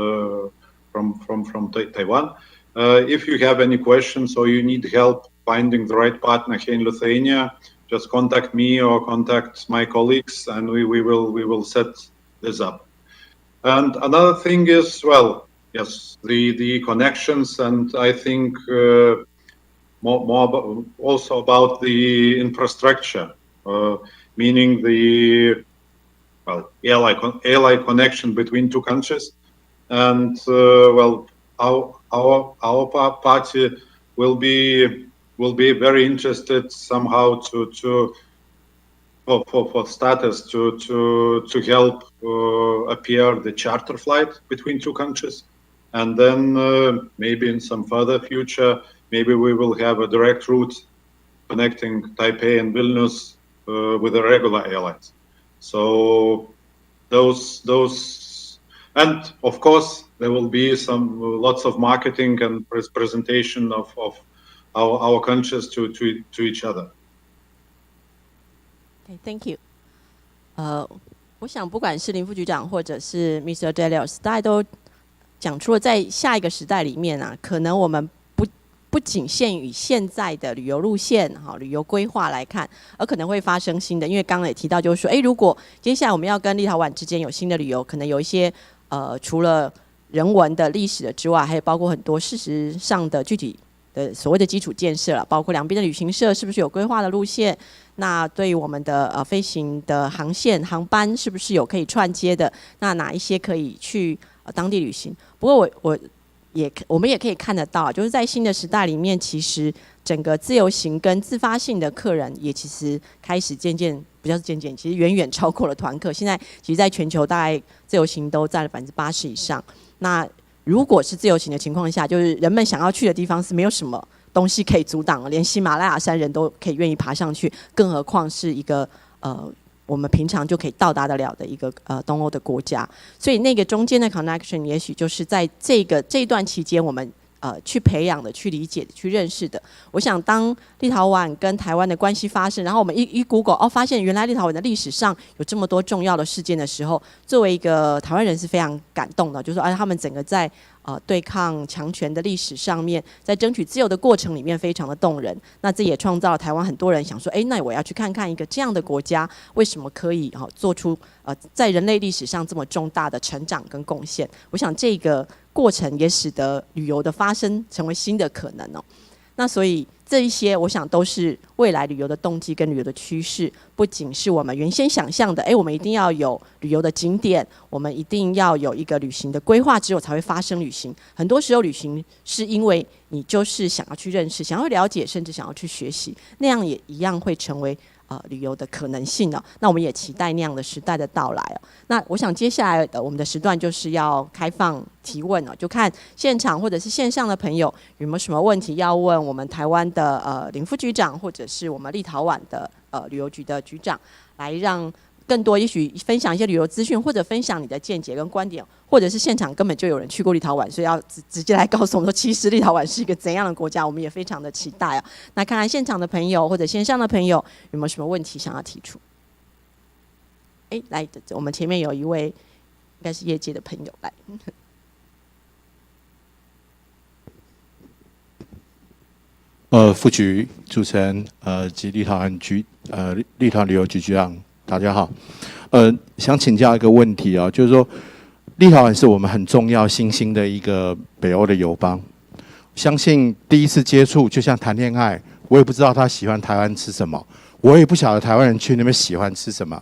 from Taiwan. If you have any questions or you need help finding the right partner here in Lithuania, just contact me or contact my colleagues, and we will set this up. And another thing is, well, yes, the connections, and I think more also about the infrastructure, meaning the airline connection between two countries, and well, our party will be very interested somehow for starters to help appear the charter flight between two countries, and then maybe in some further future, maybe we will have a direct route connecting Taipei and Vilnius with the regular airlines. So those, and of course there will be lots of marketing and presentation of our countries to each other. Okay, thank you. 我想不管是林副局长或者是 Mr. Dalius， 大家都讲出了在下一个时代里面啊，可能我们不仅限于现在的旅游路线、旅游规划来看，而可能会发生新的。因为刚刚也提到，就是说，如果接下来我们要跟立陶宛之间有新的旅游，可能有一些除了人文的历史的之外，还有包括很多事实上的具体的所谓的基础建设了，包括两边的旅行社是不是有规划的路线？那对于我们的飞行的航线航班是不是有可以串接的？那哪一些可以去当地旅行？不过我们也可以看得到，就是在新的时代里面，其实整个自由行跟自发性的客人也其实开始其实远远超过了团客。现在其实在全球大概自由行都占了80%以上。那如果是自由行的情况下，就是人们想要去的地方是没有什么东西可以阻挡了，连喜马拉雅山人都可以愿意爬上去，更何况是一个我们平常就可以到达得了的一个东欧的国家，所以那个中间的 connection 也许就是在这一段期间我们去培养的、去理解的、去认识的。我想当立陶宛跟台湾的关系发生，然后我们一 Google 发现原来立陶宛的历史上有这么多重要的事件的时候，作为一个台湾人是非常感动的，就是说他们整个在对抗强权的历史上面，在争取自由的过程里面非常的动人。那这也创造了台湾很多人想说，那我要去看看一个这样的国家为什么可以做出在人类历史上这么重大的成长跟贡献。我想这个过程也使得旅游的发生成为新的可能哦。那所以这一些我想都是未来旅游的动机跟旅游的趋势，不仅是我们原先想象的，我们一定要有旅游的景点，我们一定要有一个旅行的规划之后才会发生旅行。很多时候旅行是因为你就是想要去认识、想要了解，甚至想要去学习，那样也一样会成为旅游的可能性哦。那我们也期待那样的时代的到来哦。那我想接下来我们的时段就是要开放提问哦，就看现场或者是线上的朋友有没有什么问题要问我们台湾的林副局长，或者是我们立陶宛的旅游局的局长，来让更多也许分享一些旅游资讯，或者分享你的见解跟观点，或者是现场根本就有人去过立陶宛，所以要直接来告诉我们说，其实立陶宛是一个怎样的国家，我们也非常的期待哦。那看看现场的朋友或者线上的朋友有没有什么问题想要提出？来，我们前面有一位应该是业界的朋友来。副局、主持人及立陶宛旅游局局长，大家好。想请教一个问题啊，就是说，立陶宛是我们很重要新兴的一个北欧的友邦。相信第一次接触就像谈恋爱，我也不知道他喜欢台湾吃什么，我也不晓得台湾人去那边喜欢吃什么。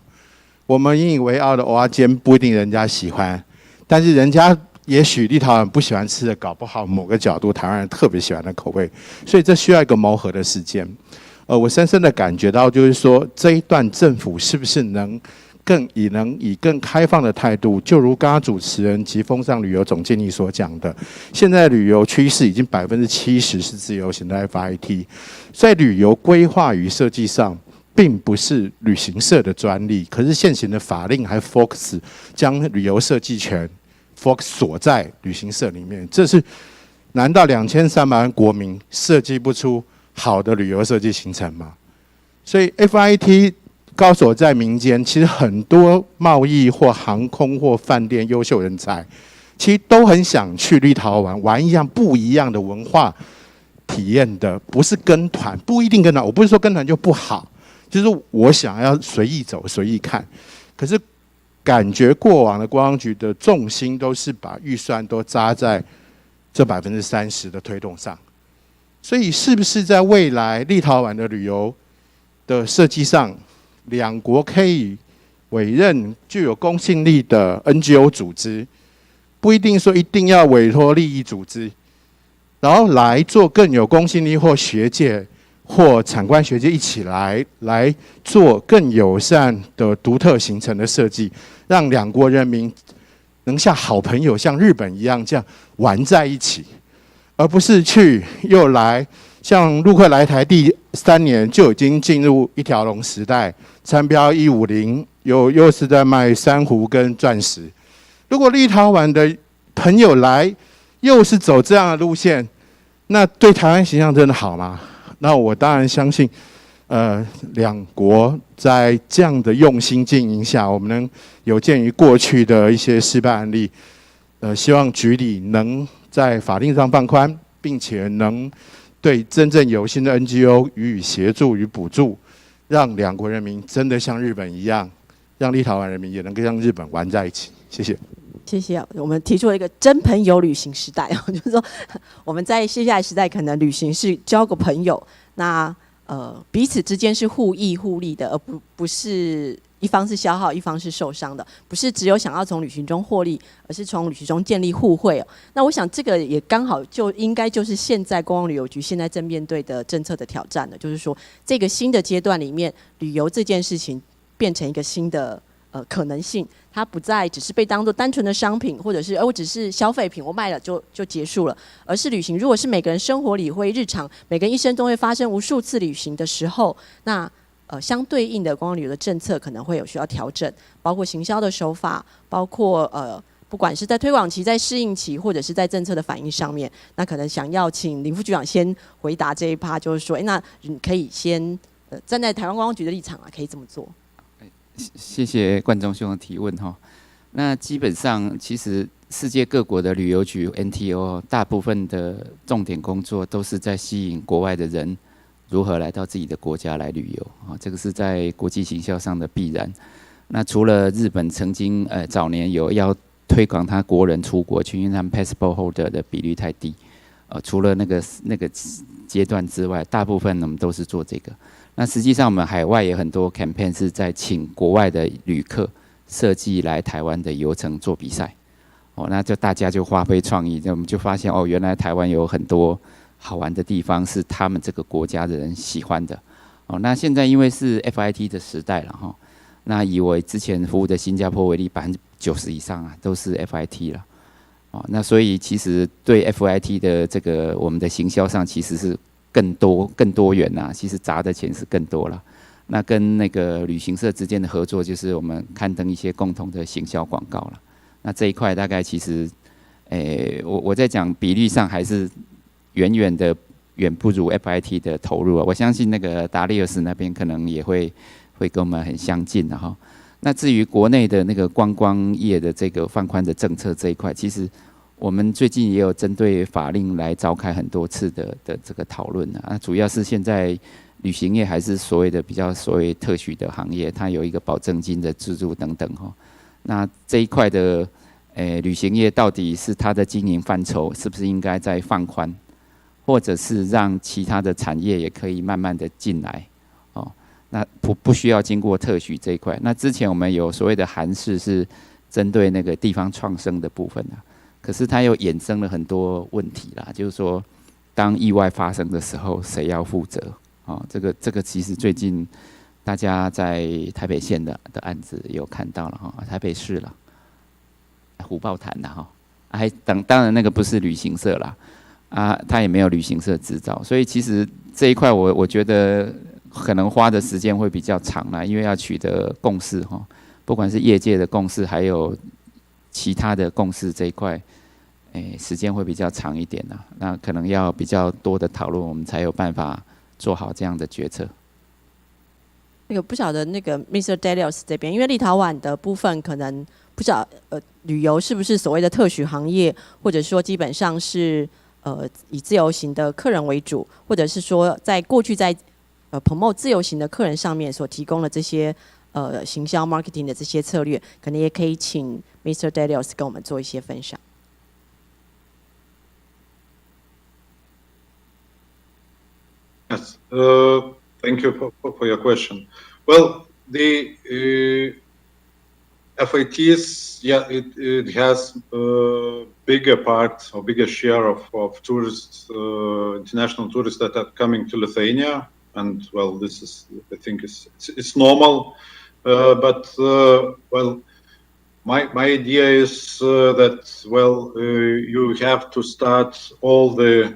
我们引以为傲的蚵仔煎不一定人家喜欢，但是人家也许立陶宛不喜欢吃的，搞不好某个角度台湾人特别喜欢的口味，所以这需要一个磨合的时间。我深深的感觉到，就是说这一段政府是不是能以更开放的态度，就如刚刚主持人及风尚旅游总经理所讲的，现在旅游趋势已经70%是自由行的 FIT， 在旅游规划与设计上，并不是旅行社的专利，可是现行的法令还 focus 将旅游设计权 focus 锁在旅行社里面，这是难道2300万国民设计不出好的旅游设计行程吗？所以 FIT 高手在民间，其实很多贸易或航空或饭店优秀人才，其实都很想去立陶宛玩一样不一样的文化体验的，不是跟团，不一定跟团。我不是说跟团就不好，就是我想要随意走、随意看。可是感觉过往的观光局的重心都是把预算都扎在这30%的推动上，所以是不是在未来立陶宛的旅游的设计上，两国可以委任具有公信力的 NGO 组织，不一定说一定要委托利益组织，然后来做更有公信力，或学界或产官学界一起来做更友善的独特行程的设计，让两国人民能像好朋友，像日本一样这样玩在一起，而不是去又来。像陆客来台第3年就已经进入一条龙时代，参标150，又是在卖珊瑚跟钻石。如果立陶宛的朋友来，又是走这样的路线，那对台湾形象真的好吗？那我当然相信，两国在这样的用心经营下，我们能有鉴于过去的一些失败案例，希望局里能在法令上放宽，并且能对真正有心的 NGO 予以协助与补助，让两国人民真的像日本一样，让立陶宛人民也能够像日本玩在一起。谢谢。谢谢。我们提出了一个真朋友旅行时代，就是说我们在接下来时代，可能旅行是交个朋友，那彼此之间是互益互利的，而不是一方是消耗，一方是受伤的，不是只有想要从旅行中获利，而是从旅行中建立互惠。那我想这个也刚好就应该就是现在观光旅游局现在正面对的政策的挑战了，就是说这个新的阶段里面，旅游这件事情变成一个新的可能性，它不再只是被当作单纯的商品，或者是我只是消费品，我卖了就结束了，而是旅行如果是每个人生活里会日常，每个人一生中会发生无数次旅行的时候，那相对应的观光旅游的政策可能会有需要调整，包括行销的手法，包括不管是在推广期、在适应期，或者是在政策的反应上面，那可能想要请林副局长先回答这一趴，就是说，那你可以先站在台湾观光局的立场可以这么做。谢谢冠中兄的提问哈。那基本上，其实世界各国的旅游局 NTO 大部分的重点工作都是在吸引国外的人如何来到自己的国家来旅游啊，这个是在国际行销上的必然。那除了日本曾经早年有要推广他国人出国去，因为他们 passport holder 的比率太低，除了那个阶段之外，大部分我们都是做这个。那实际上我们海外也很多 campaign 是在请国外的旅客设计来台湾的游程做比赛，那就大家就发挥创意，我们就发现原来台湾有很多好玩的地方是他们这个国家的人喜欢的。那现在因为是 FIT 的时代了哈，那以我之前服务的新加坡为例，90%以上都是 FIT 了。那所以其实对 FIT 的这个我们的行销上其实是更多元呐，其实砸的钱是更多了。那跟那个旅行社之间的合作，就是我们刊登一些共同的行销广告了。那这一块大概其实，我在讲比例上还是远不如 FIT 的投入啊。我相信那个Dalius那边可能也会跟我们很相近的哈。那至于国内的那个观光业的这个放宽的政策这一块，其实我们最近也有针对法令来召开很多次的这个讨论啊。主要是现在旅行业还是所谓的比较所谓特许的行业，它有一个保证金的制度等等哈。那这一块的旅行业到底是它的经营范畴是不是应该再放宽，或者是让其他的产业也可以慢慢的进来那不需要经过特许这一块。那之前我们有所谓的函释是针对那个地方创生的部分可是它又衍生了很多问题啦，就是说当意外发生的时候谁要负责这个其实最近大家在台北县的案子有看到了哈，台北市了，虎豹潭啦哈，还当然那个不是旅行社啦，他也没有旅行社执照，所以其实这一块我觉得可能花的时间会比较长啦，因为要取得共识哈，不管是业界的共识，还有其他的共识这一块，时间会比较长一点啦，那可能要比较多的讨论，我们才有办法做好这样的决策。那个不晓得那个 Mr. Dalius 这边，因为立陶宛的部分可能不晓旅游是不是所谓的特许行业，或者说基本上是以自由行的客人为主，或者是说在过去在promote 自由行的客人上面所提供的这些行销 marketing 的这些策略，可能也可以请 Mr. Dalius 跟我们做一些分享。Yes. Thank you for your question. Well, the FITs, yeah, it has a bigger part or bigger share of tourists, international tourists that are coming to Lithuania, and well, this is, I think, it's normal. But well, my idea is that well, you have to start all the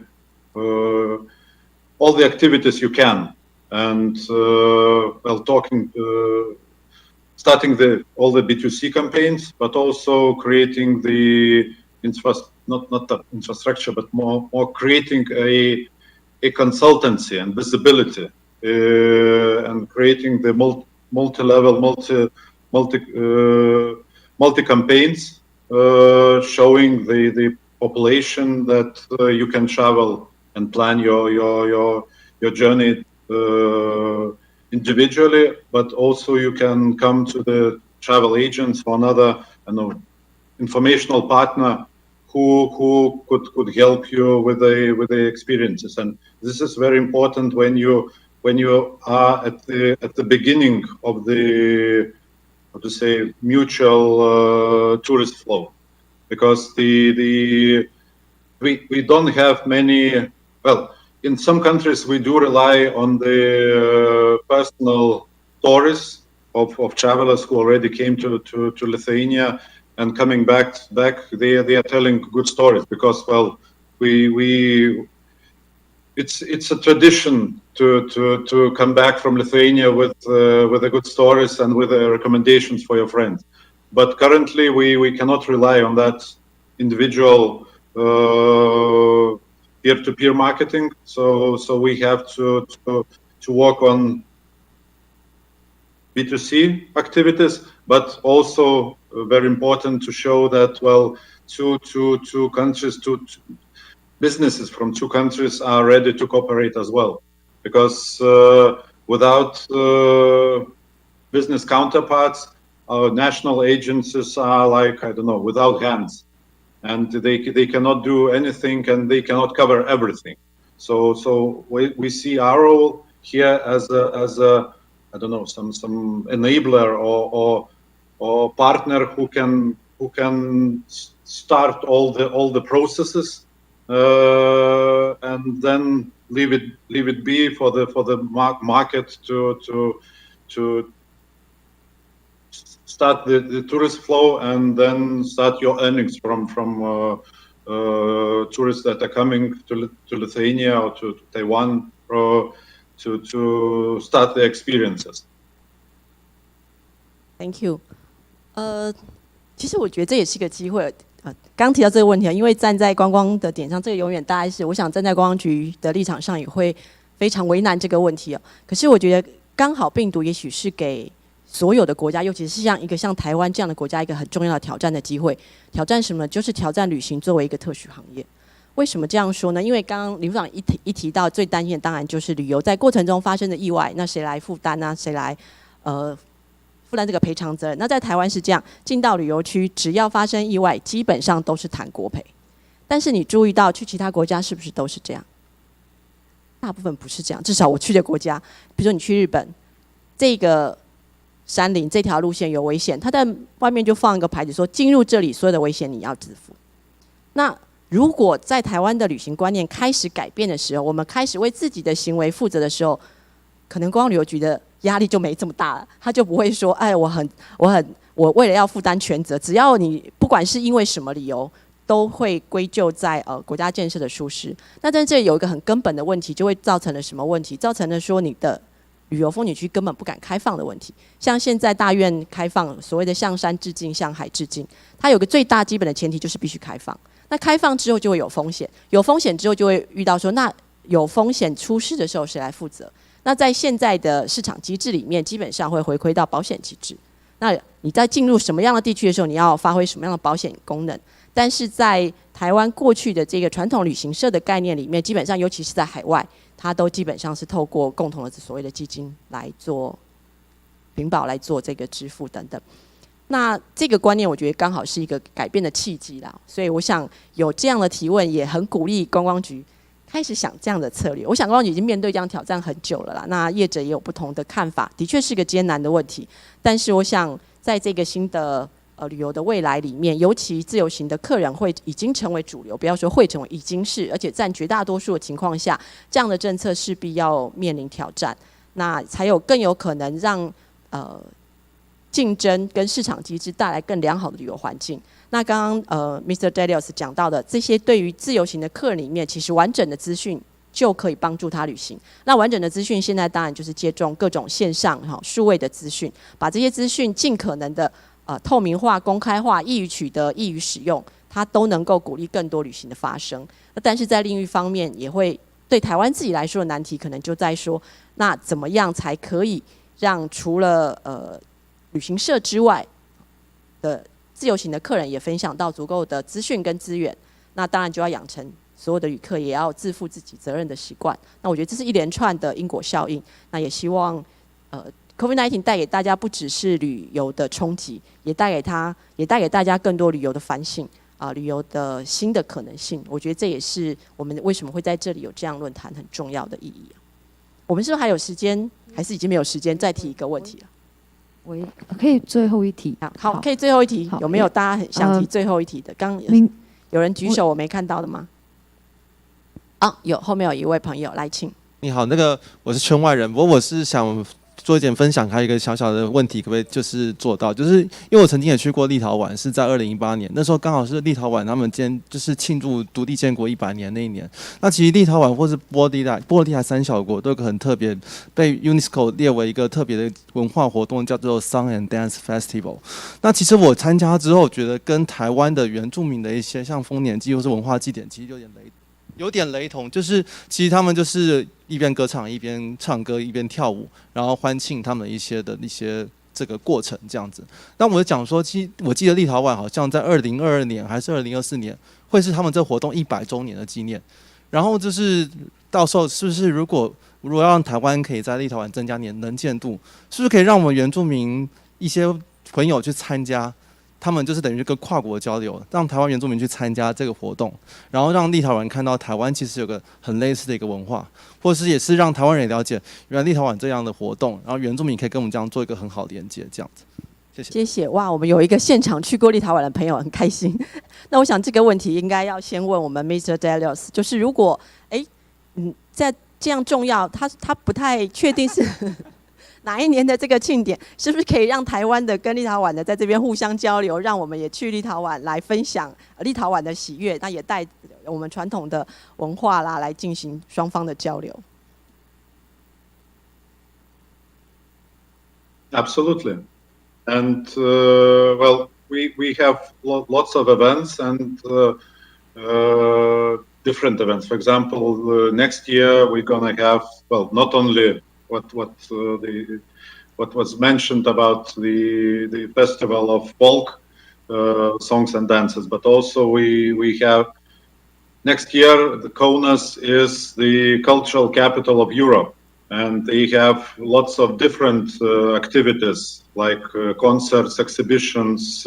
activities you can. And well, starting all the B2C campaigns, but also creating the not the infrastructure, but more creating a consultancy and visibility, and creating the multi-level, multi campaigns, showing the population that you can travel and plan your journey individually, but also you can come to the travel agents or another informational partner who could help you with the experiences. And this is very important when you are at the beginning of the, how to say, mutual tourist flow, because we don't have many, well, in some countries, we do rely on the personal stories of travelers who already came to Lithuania, and coming back, they are telling good stories, because well, it's a tradition to come back from Lithuania with the good stories and with the recommendations for your friends. But currently, we cannot rely on that individual peer-to-peer marketing, so we have to work on B2C activities, but also very important to show that well, two countries, two businesses from two countries are ready to cooperate as well, because without business counterparts, our national agencies are like, I don't know, without hands. And they cannot do anything, and they cannot cover everything. So we see our role here as a I don't know, some enabler or partner who can start all the processes, and then leave it be for the market to start the tourist flow, and then start your earnings from tourists that are coming to Lithuania or to Taiwan, or to start the experiences. Thank you. 其实我觉得这也是一个机会。刚提到这个问题，因为站在观光的点上，这个永远大概是，我想站在观光局的立场上也会非常为难这个问题哦。可是我觉得刚好病毒也许是给所有的国家，尤其是像台湾这样的国家，一个很重要的挑战的机会。挑战什么呢？就是挑战旅行作为一个特许行业。为什么这样说呢？因为刚刚李副长一提到，最担心的当然就是旅游在过程中发生的意外，那谁来负担呢？谁来负担这个赔偿责任？那在台湾是这样，进到旅游区，只要发生意外，基本上都是谈国赔。但是你注意到去其他国家是不是都是这样？大部分不是这样，至少我去的国家，比如说你去日本，这个山林这条路线有危险，它在外面就放一个牌子说，进入这里所有的危险你要自负。那如果在台湾的旅行观念开始改变的时候，我们开始为自己的行为负责的时候，可能观光旅游局的压力就没这么大了，他就不会说，哎，我为了要负担全责，只要你不管是因为什么理由，都会归咎在国家建设的疏失。那但是这有一个很根本的问题，就会造成了什么问题？造成了说你的旅游风景区根本不敢开放的问题。像现在大院开放所谓的向山致敬、向海致敬，它有个最大基本的前提就是必须开放。那开放之后就会有风险，有风险之后就会遇到说，那有风险出事的时候谁来负责？那在现在的市场机制里面，基本上会回馈到保险机制。那你在进入什么样的地区的时候，你要发挥什么样的保险功能？但是在台湾过去的这个传统旅行社的概念里面，基本上尤其是在海外，它都基本上是透过共同的所谓的基金来做屏保，来做这个支付等等。那这个观念我觉得刚好是一个改变的契机啦，所以我想有这样的提问，也很鼓励观光局开始想这样的策略。我想观光局已经面对这样挑战很久了啦，那业者也有不同的看法，的确是个艰难的问题。但是我想在这个新的旅游的未来里面，尤其自由行的客人会已经成为主流，不要说会成为，已经是，而且占绝大多数的情况下，这样的政策势必要面临挑战，那才有更有可能让竞争跟市场机制带来更良好的旅游环境。那刚刚Mr. Dalius 讲到的这些，对于自由行的客人里面，其实完整的资讯就可以帮助他旅行。那完整的资讯现在当然就是借重各种线上数位的资讯，把这些资讯尽可能的透明化、公开化，易于取得、易于使用，它都能够鼓励更多旅行的发生。但是在另一方面，也会对台湾自己来说的难题，可能就在说，那怎么样才可以让除了旅行社之外的自由行的客人也分享到足够的资讯跟资源？那当然就要养成所有的旅客也要自负自己责任的习惯。那我觉得这是一连串的因果效应。那也希望COVID-19 带给大家不只是旅游的冲击，也带给大家更多旅游的反省旅游的新的可能性。我觉得这也是我们为什么会在这里有这样论坛很重要的意义。我们是不是还有时间，还是已经没有时间再提一个问题了？我可以最后一题。好，可以最后一题。有没有大家很想提最后一题的？刚有人举手我没看到的吗？有，后面有一位朋友来，请。你好，我是圈外人，不过我是想做一点分享，还有一个小小的问题，可不可以就是做到？就是因为我曾经也去过立陶宛，是在2018年，那时候刚好是立陶宛他们就是庆祝独立建国100年那一年。那其实立陶宛或是波罗的海三小国都有个很特别，被 UNESCO 列为一个特别的文化活动，叫做 Song and Dance Festival。那其实我参加之后，觉得跟台湾的原住民的一些像丰年祭或是文化祭典，其实有点雷同，就是其实他们就是一边歌唱一边唱歌一边跳舞，然后欢庆他们一些这个过程这样子。那我讲说，我记得立陶宛好像在2022年还是2024年会是他们这活动100周年的纪念。然后就是到时候是不是如果要让台湾可以在立陶宛增加能见度，是不是可以让我们原住民一些朋友去参加？他们就是等于一个跨国交流，让台湾原住民去参加这个活动，然后让立陶宛看到台湾其实有个很类似的一个文化，或是也是让台湾人了解原来立陶宛这样的活动，然后原住民可以跟我们这样做一个很好的连接，这样子。谢谢。谢谢。哇，我们有一个现场去过立陶宛的朋友，很开心。那我想这个问题应该要先问我们 Mr. Dalius， 就是如果在这样重要，他不太确定是哪一年的这个庆典，是不是可以让台湾的跟立陶宛的在这边互相交流，让我们也去立陶宛来分享立陶宛的喜悦，那也带我们传统的文化啦来进行双方的交流。Absolutely, and well, we have lots of events and different events. For example, next year we're gonna have, well, not only what was mentioned about the festival of folk songs and dances, but also we have next year the Kaunas is the cultural capital of Europe, and they have lots of different activities like concerts, exhibitions,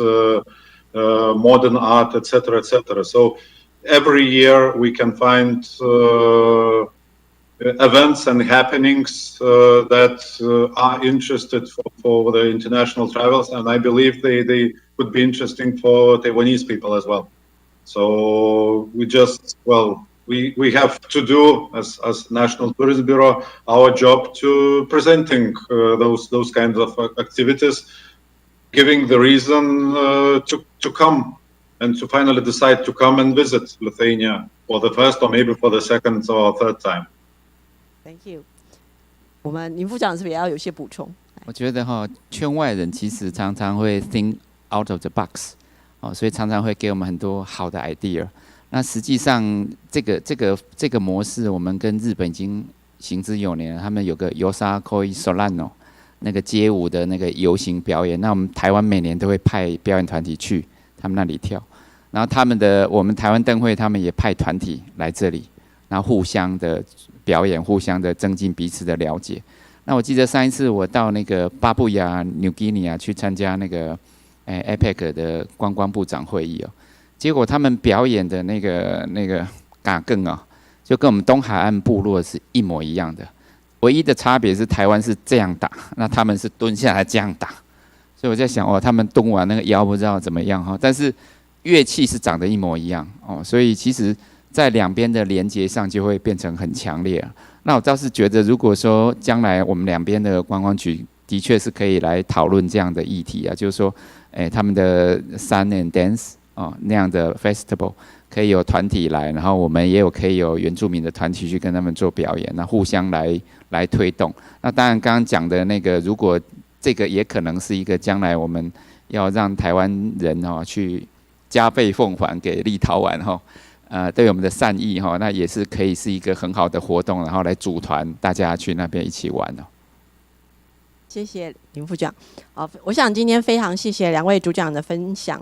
modern art, etc., etc. So every year we can find events and happenings that are interested for the international travels, and I believe they would be interesting for Taiwanese people as well. So we just, well, we have to do as National Tourism Bureau our job to presenting those kinds of activities, giving the reason to come and to finally decide to come and visit Lithuania for the first or maybe for the second or third time. Thank you. 我们林副长是不是也要有些补充？我觉得圈外人其实常常会 think out of the box，所以常常会给我们很多好的 idea。那实际上这个模式，我们跟日本已经行之有年了。他们有个 Yosakoi Solano 那个街舞的那个游行表演，那我们台湾每年都会派表演团体去他们那里跳。然后我们台湾灯会他们也派团体来这里，然后互相的表演，互相的增进彼此的了解。那我记得上一次我到那个巴布亚 New Guinea 去参加那个APEC 的观光部长会议结果他们表演的那个嘎更就跟我们东海岸部落是一模一样的，唯一的差别是台湾是这样打，那他们是蹲下来这样打，所以我在想他们蹲完那个腰不知道怎么样但是乐器是长得一模一样所以其实在两边的连接上就会变成很强烈那我倒是觉得，如果说将来我们两边的观光局的确是可以来讨论这样的议题就是说，他们的 Sun and Dance 那样的 festival 可以有团体来，然后我们也可以有原住民的团体去跟他们做表演，那互相来推动。那当然，刚刚讲的那个，如果这个也可能是一个将来我们要让台湾人去加倍奉还给立陶宛对我们的善意那也是可以是一个很好的活动，然后来组团大家去那边一起玩谢谢林副长。我想今天非常谢谢两位主讲的分享，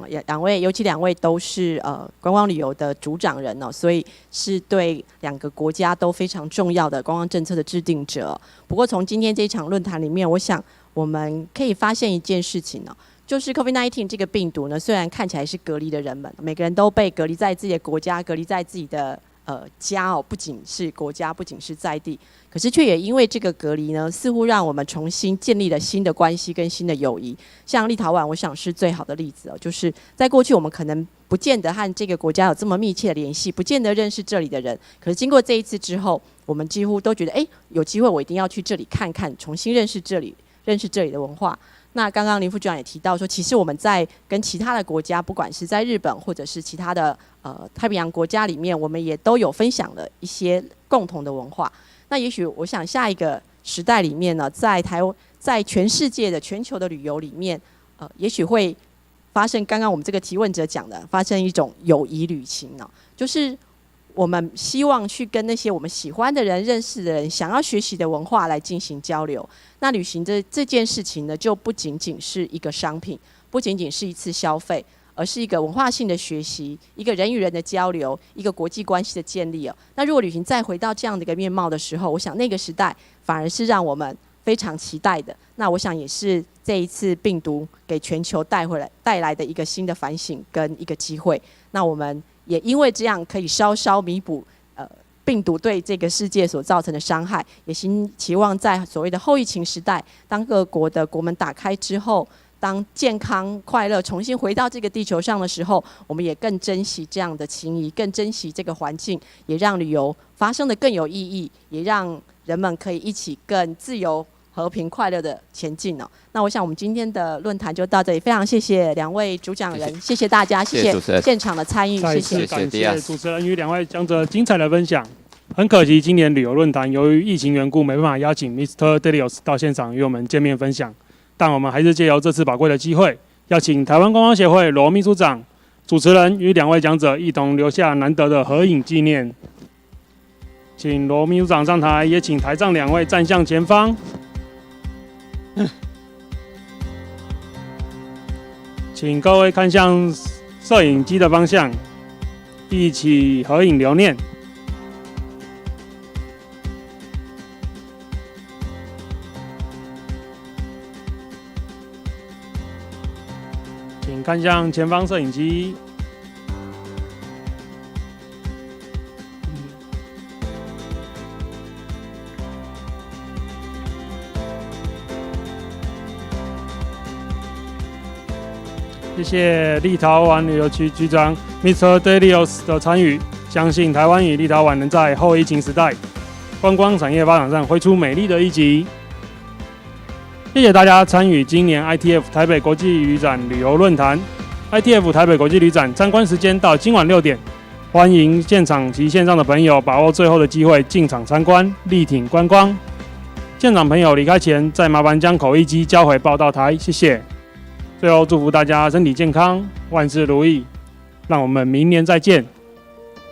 尤其两位都是观光旅游的主讲人所以是对两个国家都非常重要的观光政策的制定者。不过从今天这一场论坛里面，我想我们可以发现一件事情就是 COVID-19 这个病毒呢，虽然看起来是隔离的人们，每个人都被隔离在自己的国家，隔离在自己的家不仅是国家，不仅是在地，可是却也因为这个隔离呢，似乎让我们重新建立了新的关系跟新的友谊。像立陶宛，我想是最好的例子就是在过去我们可能不见得和这个国家有这么密切的联系，不见得认识这里的人，可是经过这一次之后，我们几乎都觉得有机会我一定要去这里看看，重新认识这里的文化。那刚刚林副局长也提到说，其实我们在跟其他的国家，不管是在日本或者是其他的太平洋国家里面，我们也都有分享了一些共同的文化。那也许我想下一个时代里面呢，在全世界的全球的旅游里面，也许会发生刚刚我们这个提问者讲的，发生一种友谊旅行就是我们希望去跟那些我们喜欢的人、认识的人、想要学习的文化来进行交流。那旅行这件事情呢，就不仅仅是一个商品，不仅仅是一次消费，而是一个文化性的学习，一个人与人的交流，一个国际关系的建立那如果旅行再回到这样的一个面貌的时候，我想那个时代反而是让我们非常期待的。那我想也是这一次病毒给全球带来的一个新的反省跟一个机会。那我们也因为这样可以稍稍弥补病毒对这个世界所造成的伤害，也期望在所谓的后疫情时代，当各国的国门打开之后，当健康快乐重新回到这个地球上的时候，我们也更珍惜这样的情谊，更珍惜这个环境，也让旅游发生得更有意义，也让人们可以一起更自由和平快乐的前进那我想我们今天的论坛就到这里，非常谢谢两位主讲人，谢谢大家，谢谢现场的参与，再次感谢主持人与两位讲者精彩的分享。很可惜今年旅游论坛由于疫情缘故，没办法邀请 Mr. Dalius 到现场与我们见面分享，但我们还是借由这次宝贵的机会，邀请台湾观光协会罗秘书长、主持人与两位讲者一同留下难得的合影纪念。请罗秘书长上台，也请台上两位站向前方。请各位看向摄影机的方向，一起合影留念。请看向前方摄影机。谢谢立陶宛旅游局局长 Mr. Dalius 的参与，相信台湾与立陶宛能在后疫情时代观光产业发展上挥出美丽的一击。谢谢大家参与今年 Itf 台北国际旅展旅游论坛。Itf 台北国际旅展参观时间到今晚6点，欢迎现场及线上的朋友把握最后的机会进场参观，力挺观光。现场朋友离开前，再麻烦将口译机交回报到台，谢谢。最后祝福大家身体健康，万事如意，让我们明年再见。